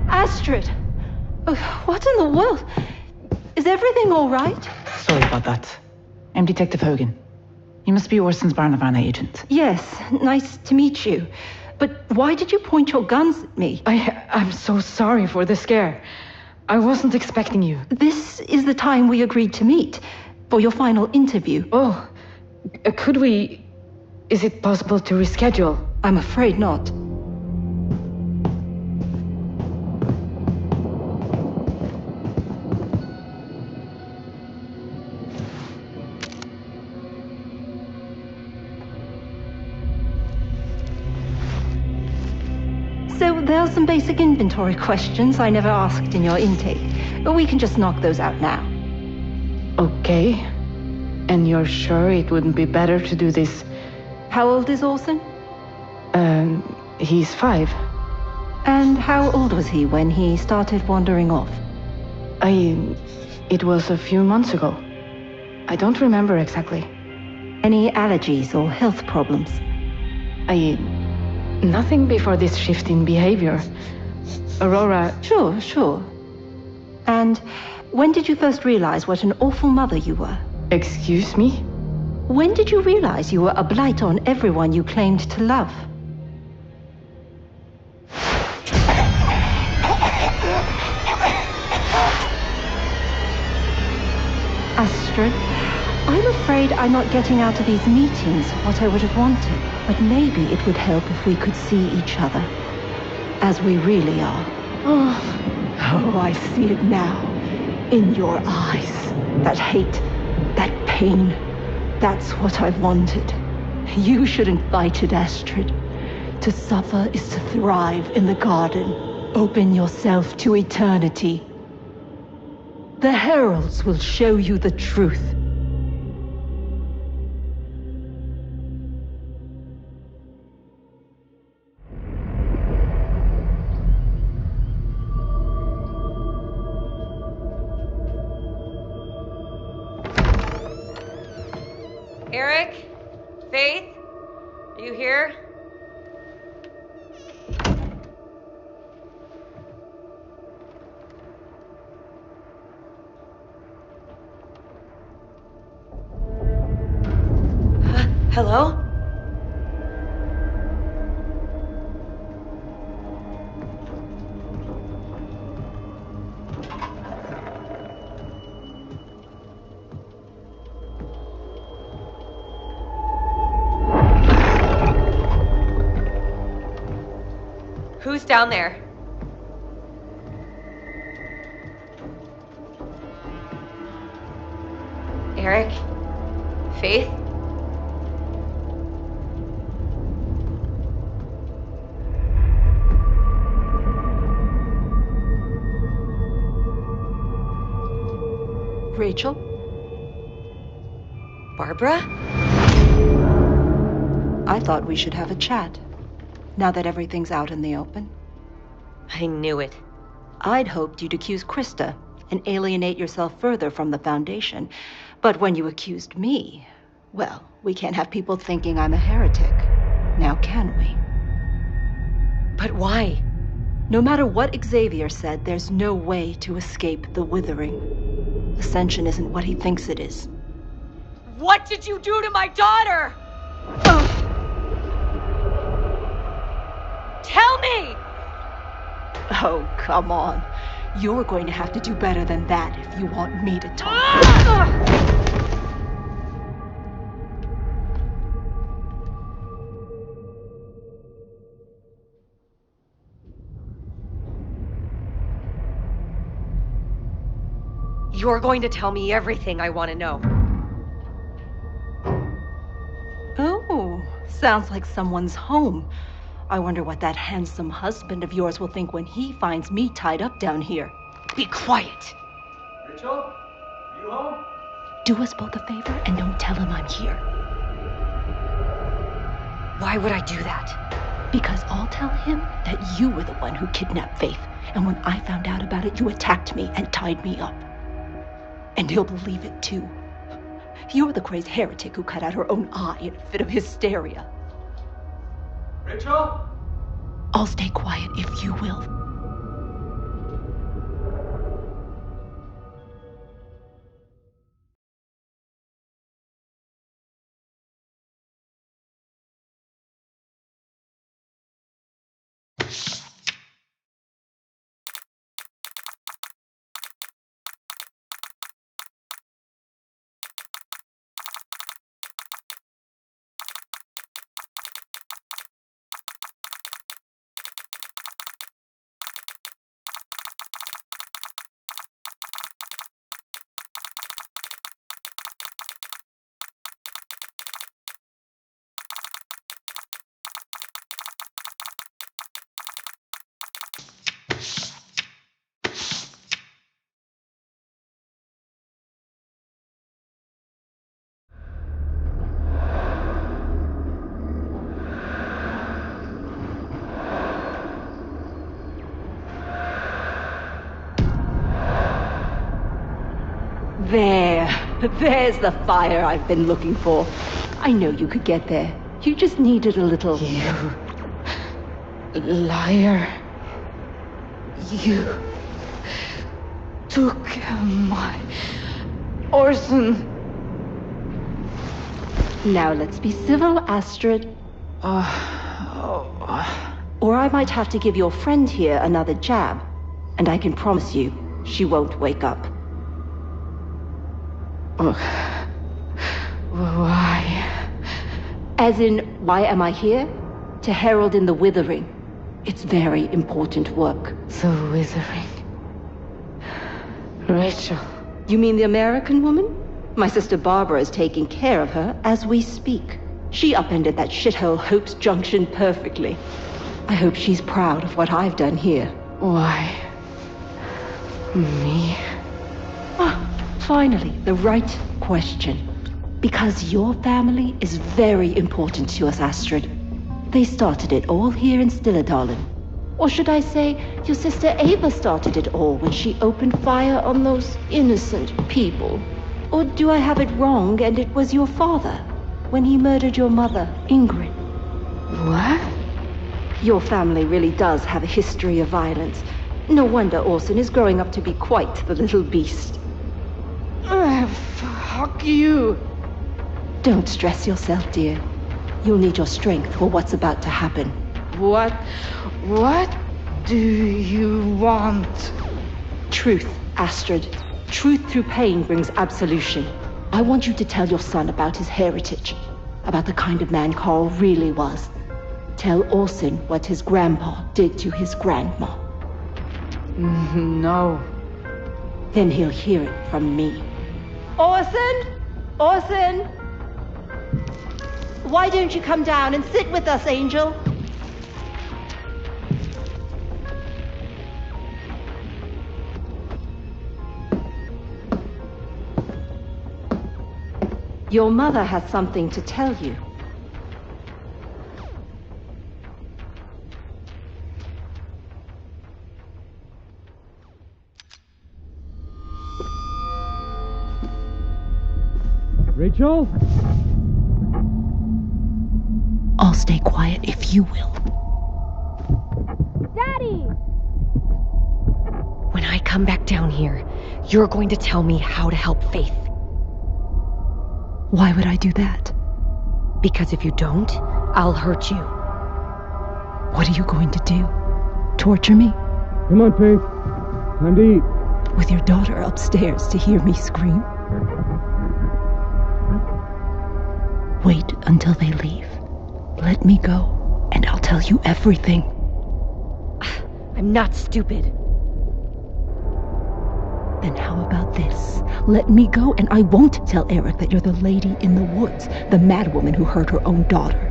Astrid! What in the world? Is everything all right? Sorry about that. I'm Detective Hogan. You must be Orson's Barnavana agent. Yes, nice to meet you. But why did you point your guns at me? I'm so sorry for the scare. I wasn't expecting you. This is the time we agreed to meet for your final interview. Oh, could we... Is it possible to reschedule? I'm afraid not. So there are some basic inventory questions I never asked in your intake. But we can just knock those out now. Okay. And you're sure it wouldn't be better to do this? How old is Orson? He's 5. And how old was he when he started wandering off? It was a few months ago. I don't remember exactly. Any allergies or health problems? Nothing before this shift in behavior. Aurora... Sure. And when did you first realize what an awful mother you were? Excuse me? When did you realize you were a blight on everyone you claimed to love? Astrid, I'm afraid I'm not getting out of these meetings what I would have wanted. But maybe it would help if we could see each other as we really are. Oh, I see it now. In your eyes. That hate, that pain. That's what I wanted. You shouldn't fight it, Astrid. To suffer is to thrive in the garden. Open yourself to eternity. The Heralds will show you the truth. Eric? Faith? Are you here? Hello? Who's down there? Eric? Faith? Rachel? Barbara? I thought we should have a chat, now that everything's out in the open. I knew it. I'd hoped you'd accuse Krista and alienate yourself further from the Foundation. But when you accused me, well, we can't have people thinking I'm a heretic. Now can we? But why? No matter what Xavier said, there's no way to escape the withering. Ascension isn't what he thinks it is. What did you do to my daughter? Tell me! Oh, come on. You're going to have to do better than that if you want me to talk. You're going to tell me everything I want to know. Oh, sounds like someone's home. I wonder what that handsome husband of yours will think when he finds me tied up down here. Be quiet. Rachel, you home? Do us both a favor and don't tell him I'm here. Why would I do that? Because I'll tell him that you were the one who kidnapped Faith, and when I found out about it, you attacked me and tied me up. And he'll believe it too. You're the crazed heretic who cut out her own eye in a fit of hysteria. Rachel? I'll stay quiet if you will. There's the fire I've been looking for. I know you could get there. You just needed a little... You... liar. You... took my... Orson. Now let's be civil, Astrid. Or I might have to give your friend here another jab. And I can promise you, she won't wake up. Why? As in, why am I here? To herald in the withering. It's very important work. The withering. Rachel. You mean the American woman? My sister Barbara is taking care of her as we speak. She upended that shithole Hope's Junction perfectly. I hope she's proud of what I've done here. Why? Me? Finally, the right question. Because your family is very important to us, Astrid. They started it all here in Stilladalen. Or should I say, your sister Ava started it all when she opened fire on those innocent people. Or do I have it wrong and it was your father, when he murdered your mother, Ingrid? What? Your family really does have a history of violence. No wonder Orson is growing up to be quite the little beast. Fuck you. Don't stress yourself, dear. You'll need your strength for what's about to happen. What do you want? Truth, Astrid. Truth through pain brings absolution. I want you to tell your son about his heritage, about the kind of man Carl really was. Tell Orson what his grandpa did to his grandma. No. Then he'll hear it from me. Orson? Orson? Why don't you come down and sit with us, Angel? Your mother has something to tell you. Rachel? I'll stay quiet if you will. Daddy! When I come back down here, you're going to tell me how to help Faith. Why would I do that? Because if you don't, I'll hurt you. What are you going to do? Torture me? Come on, Faith. Time to eat. With your daughter upstairs to hear me scream? Wait until they leave. Let me go, and I'll tell you everything. I'm not stupid. Then how about this? Let me go, and I won't tell Eric that you're the lady in the woods, the mad woman who hurt her own daughter.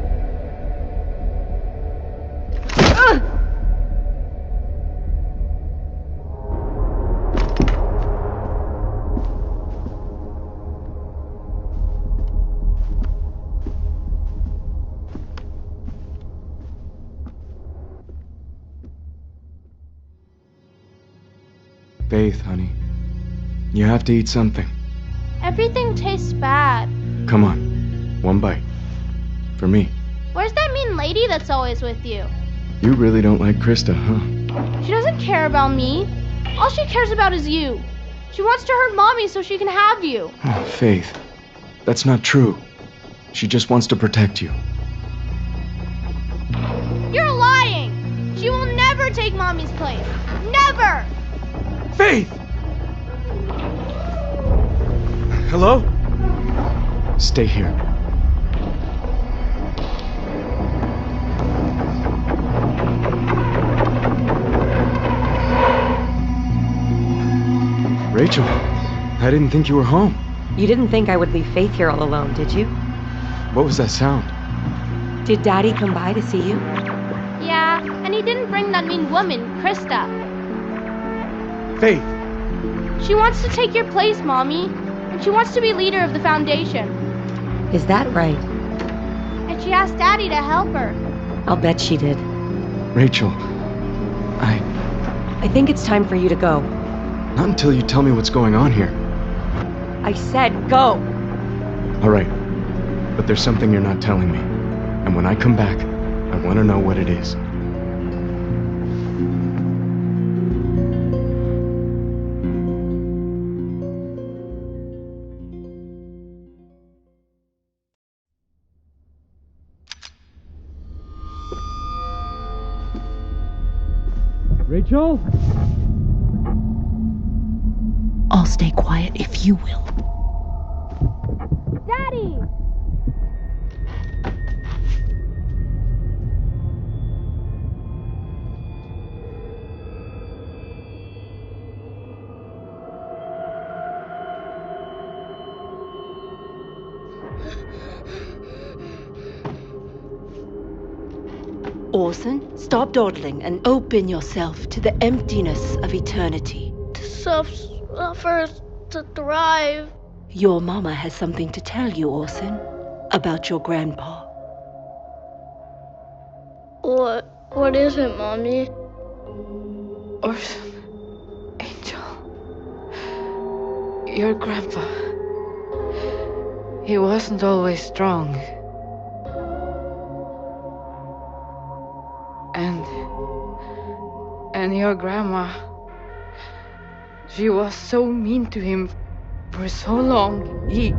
Faith, honey. You have to eat something. Everything tastes bad. Come on. One bite. For me. Where's that mean lady that's always with you? You really don't like Krista, huh? She doesn't care about me. All she cares about is you. She wants to hurt Mommy so she can have you. Oh, Faith. That's not true. She just wants to protect you. You're lying! She will never take Mommy's place. Never! Faith! Hello? Stay here. Rachel, I didn't think you were home. You didn't think I would leave Faith here all alone, did you? What was that sound? Did Daddy come by to see you? Yeah, and he didn't bring that mean woman, Krista. Faith! She wants to take your place, Mommy. And she wants to be leader of the Foundation. Is that right? And she asked Daddy to help her. I'll bet she did. Rachel, I think it's time for you to go. Not until you tell me what's going on here. I said go! All right, but there's something you're not telling me. And when I come back, I want to know what it is. Rachel? I'll stay quiet if you will. Daddy! Orson, stop dawdling and open yourself to the emptiness of eternity. To suffer, to thrive. Your mama has something to tell you, Orson, about your grandpa. What is it, Mommy? Orson, Angel, your grandpa, he wasn't always strong. And your grandma, she was so mean to him for so long. He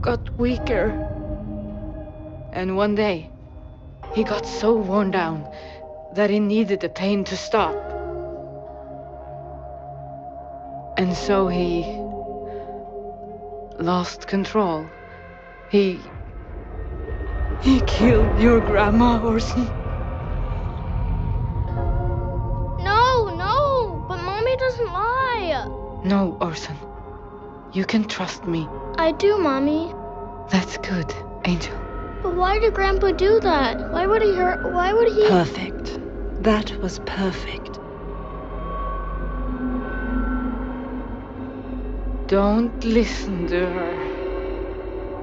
got weaker. And one day, he got so worn down that he needed the pain to stop. And so he lost control. He killed your grandma, Orson. No, but Mommy doesn't lie. No, Orson. You can trust me. I do, Mommy. That's good, Angel. But why did Grandpa do that? Why would he hurt? Why would he? Perfect. That was perfect. Don't listen to her.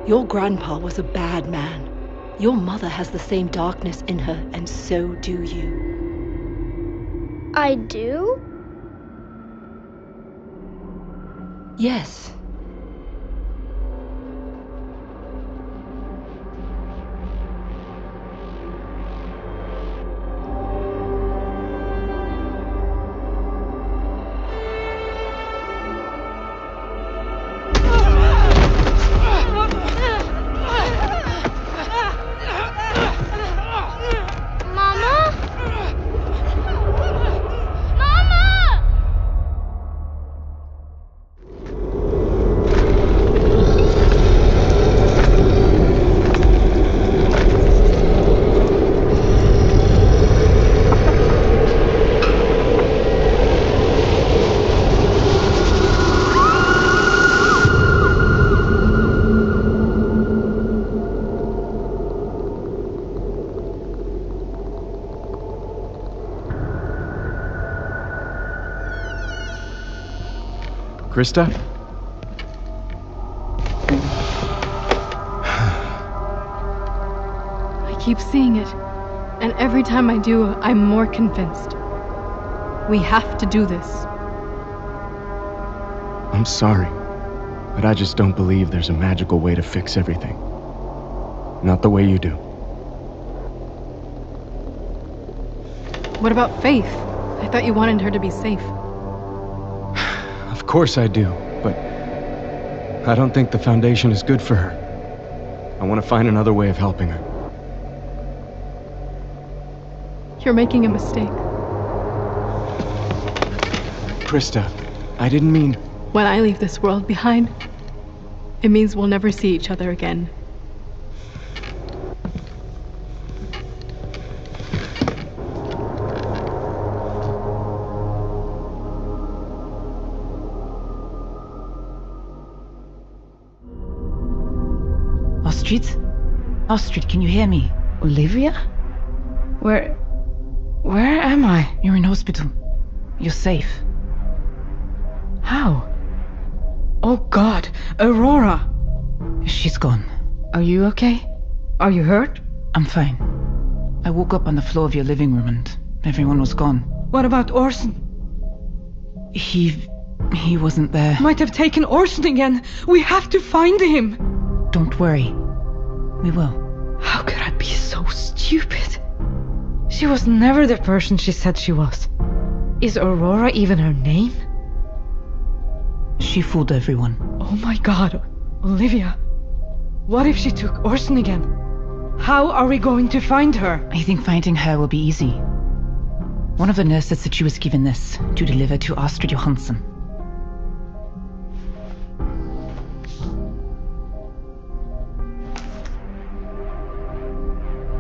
Your grandpa was a bad man. Your mother has the same darkness in her, and so do you. I do? Yes. Krista? I keep seeing it, and every time I do, I'm more convinced. We have to do this. I'm sorry, but I just don't believe there's a magical way to fix everything. Not the way you do. What about Faith? I thought you wanted her to be safe. Of course I do, but I don't think the Foundation is good for her. I want to find another way of helping her. You're making a mistake. Krista, I didn't mean... When I leave this world behind, it means we'll never see each other again. Astrid, can you hear me? Olivia? Where am I? You're in hospital. You're safe. How? Oh God, Aurora! She's gone. Are you okay? Are you hurt? I'm fine. I woke up on the floor of your living room and everyone was gone. What about Orson? He wasn't there. Might have taken Orson again. We have to find him. Don't worry. We will. How could I be so stupid? She was never the person she said she was. Is Aurora even her name? She fooled everyone. Oh my God, Olivia. What if she took Orson again? How are we going to find her? I think finding her will be easy. One of the nurses said she was given this to deliver to Astrid Johansson.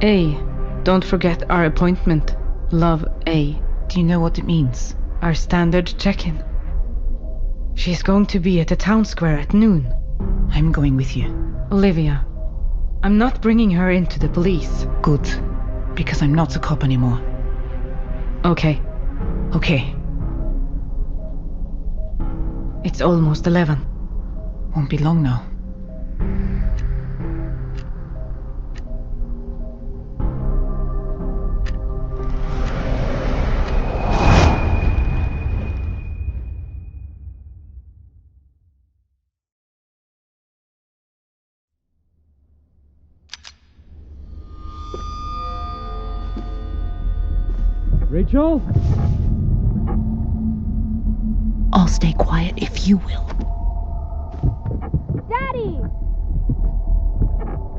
A. Don't forget our appointment. Love, A. Do you know what it means? Our standard check-in. She's going to be at the town square at noon. I'm going with you. Olivia, I'm not bringing her into the police. Good. Because I'm not a cop anymore. Okay. Okay. It's almost 11. Won't be long now. Rachel? I'll stay quiet if you will. Daddy!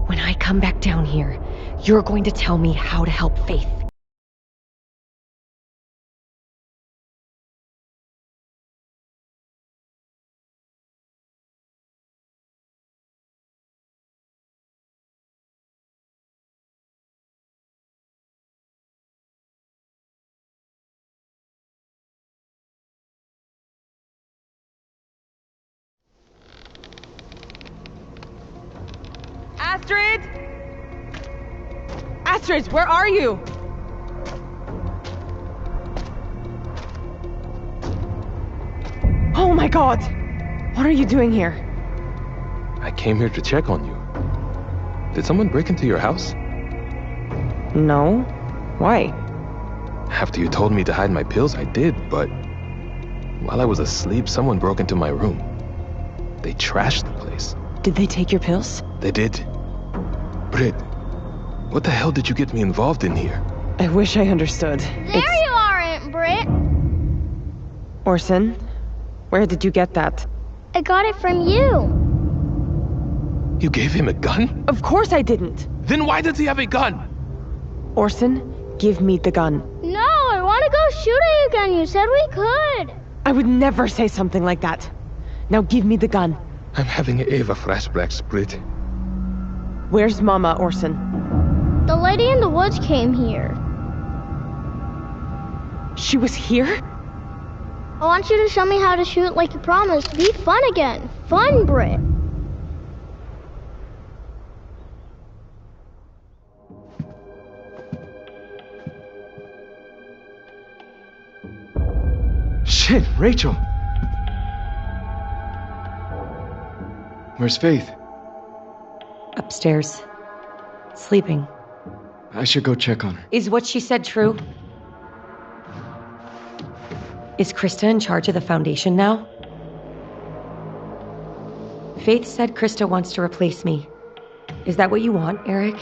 When I come back down here, you're going to tell me how to help Faith. Astrid! Astrid, where are you? Oh my God! What are you doing here? I came here to check on you. Did someone break into your house? No. Why? After you told me to hide my pills, I did, but while I was asleep, someone broke into my room. They trashed the place. Did they take your pills? They did. Brit, what the hell did you get me involved in here? I wish I understood. There you are, Aunt Brit! Orson, where did you get that? I got it from you. You gave him a gun? Of course I didn't. Then why does he have a gun? Orson, give me the gun. No, I want to go shooting again. You said we could. I would never say something like that. Now give me the gun. I'm having Ava flashbacks, Brit. Where's Mama, Orson? The lady in the woods came here. She was here? I want you to show me how to shoot like you promised. Be fun again. Fun, Brit. Shit, Rachel! Where's Faith? Upstairs. Sleeping. I should go check on her. Is what she said true? Is Krista in charge of the Foundation now? Faith said Krista wants to replace me. Is that what you want, Eric?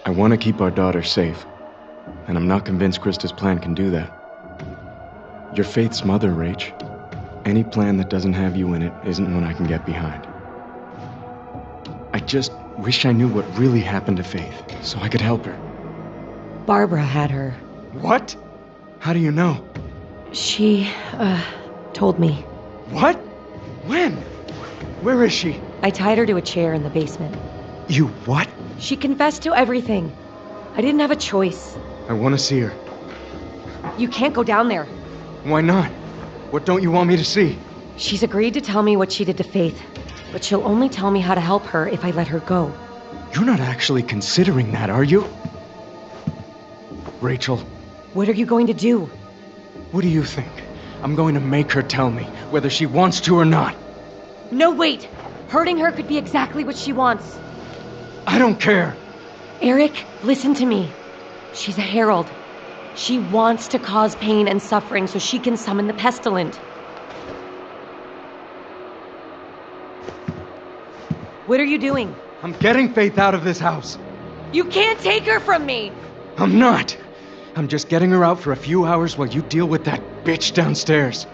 I want to keep our daughter safe, and I'm not convinced Krista's plan can do that. You're Faith's mother, Rach. Any plan that doesn't have you in it isn't one I can get behind. I just wish I knew what really happened to Faith, so I could help her. Barbara had her. What? How do you know? She, told me. What? When? Where is she? I tied her to a chair in the basement. You what? She confessed to everything. I didn't have a choice. I want to see her. You can't go down there. Why not? What don't you want me to see? She's agreed to tell me what she did to Faith, but she'll only tell me how to help her if I let her go. You're not actually considering that, are you? Rachel. What are you going to do? What do you think? I'm going to make her tell me, whether she wants to or not. No, wait! Hurting her could be exactly what she wants. I don't care. Eric, listen to me. She's a herald. She wants to cause pain and suffering so she can summon the pestilent. What are you doing? I'm getting Faith out of this house. You can't take her from me! I'm not. I'm just getting her out for a few hours while you deal with that bitch downstairs.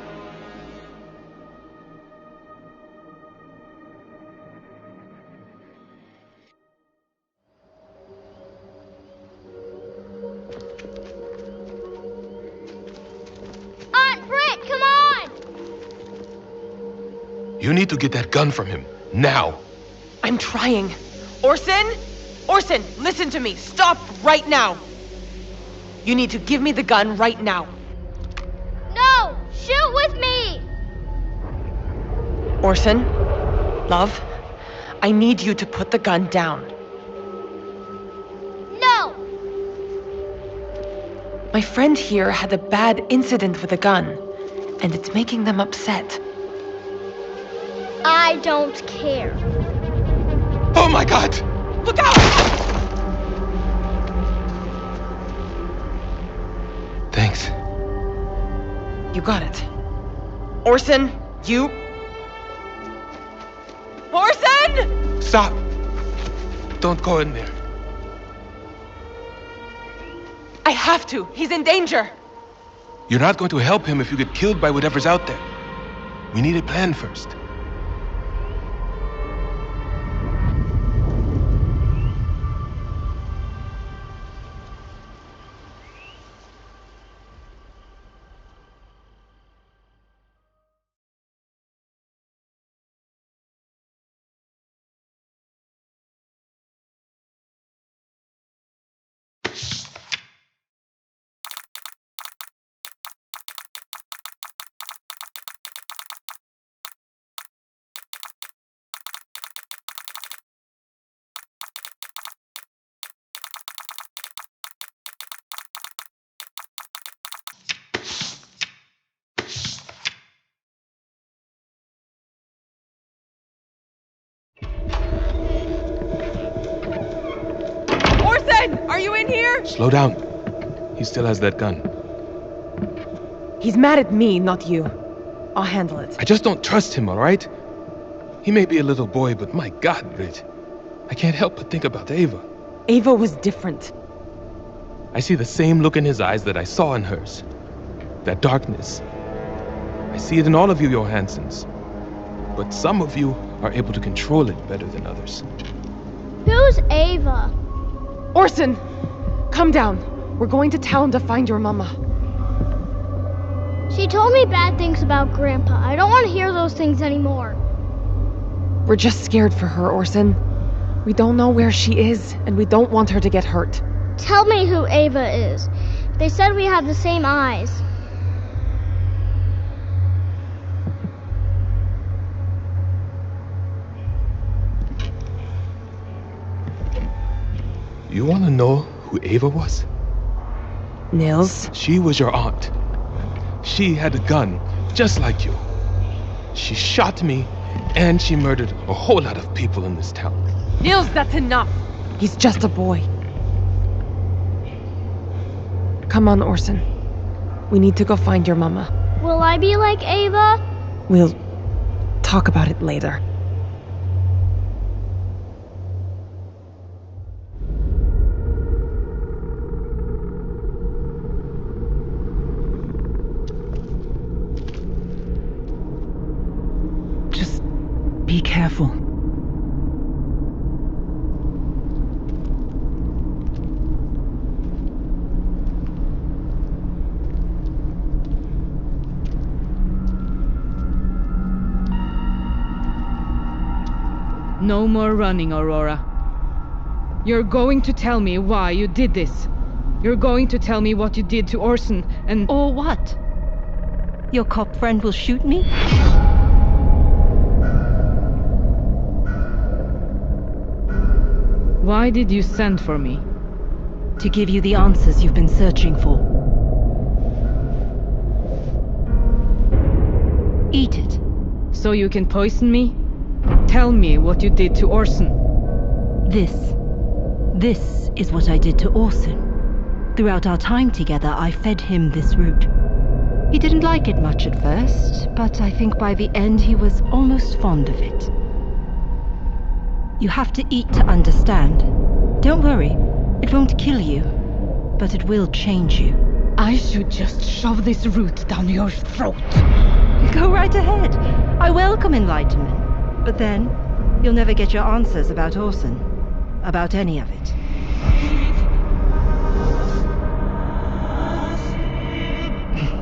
Aunt Brit, come on! You need to get that gun from him, now. I'm trying. Orson? Orson, listen to me. Stop right now. You need to give me the gun right now. No! Shoot with me! Orson, love, I need you to put the gun down. No! My friend here had a bad incident with a gun, and it's making them upset. I don't care. Oh my God! Look out! Thanks. You got it. Orson, you... Orson! Stop! Don't go in there. I have to. He's in danger. You're not going to help him if you get killed by whatever's out there. We need a plan first. Orson! Are you in here? Slow down. He still has that gun. He's mad at me, not you. I'll handle it. I just don't trust him, alright? He may be a little boy, but my God, Brit. I can't help but think about Ava. Ava was different. I see the same look in his eyes that I saw in hers. That darkness. I see it in all of you, Johanssons. But some of you are able to control it better than others. Who's Ava? Orson! Come down. We're going to town to find your mama. She told me bad things about Grandpa. I don't want to hear those things anymore. We're just scared for her, Orson. We don't know where she is, and we don't want her to get hurt. Tell me who Ava is. They said we have the same eyes. You want to know who Ava was? Nils? She was your aunt. She had a gun, just like you. She shot me, and she murdered a whole lot of people in this town. Nils, that's enough! He's just a boy. Come on, Orson. We need to go find your mama. Will I be like Ava? We'll talk about it later. Just be careful. No more running, Aurora. You're going to tell me why you did this. You're going to tell me what you did to Orson and... Or what? Your cop friend will shoot me? Why did you send for me? To give you the answers you've been searching for. Eat it. So you can poison me? Tell me what you did to Orson. This is what I did to Orson. Throughout our time together, I fed him this root. He didn't like it much at first, but I think by the end he was almost fond of it. You have to eat to understand. Don't worry, it won't kill you, but it will change you. I should just shove this root down your throat. Go right ahead. I welcome enlightenment. But then, you'll never get your answers about Orson. About any of it.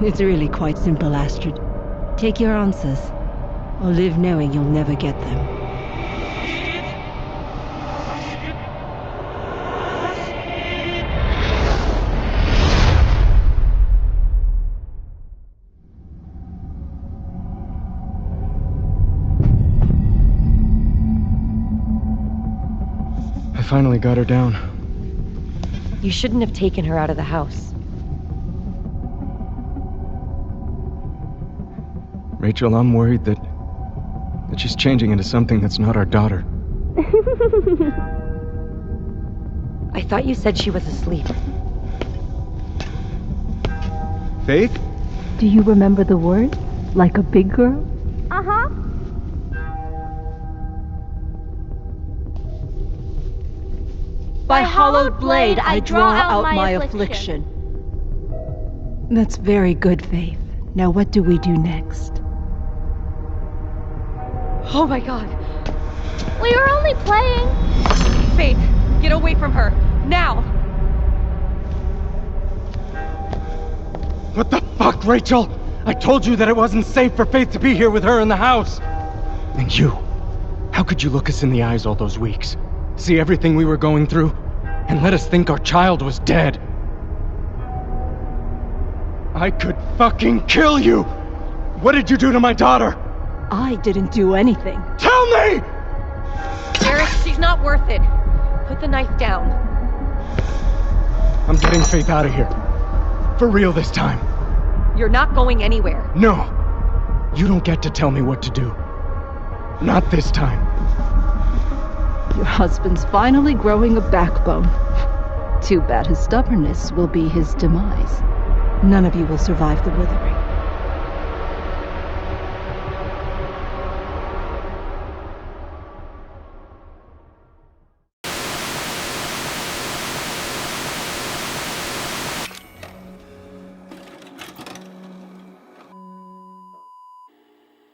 It's really quite simple, Astrid. Take your answers, or live knowing you'll never get them. I finally got her down. You shouldn't have taken her out of the house. Rachel, I'm worried that she's changing into something that's not our daughter. I thought you said she was asleep. Faith? Do you remember the words? Like a big girl? Uh-huh. By Hallowed Blade, I draw out my affliction. That's very good, Faith. Now what do we do next? Oh my God. We were only playing. Faith, get away from her. Now! What the fuck, Rachel? I told you that it wasn't safe for Faith to be here with her in the house. And you? How could you look us in the eyes all those weeks? See everything we were going through? And let us think our child was dead? I could fucking kill you! What did you do to my daughter? I didn't do anything. Tell me! Eric, she's not worth it. Put the knife down. I'm getting Faith out of here. For real this time. You're not going anywhere. No. You don't get to tell me what to do. Not this time. Your husband's finally growing a backbone. Too bad his stubbornness will be his demise. None of you will survive the withering.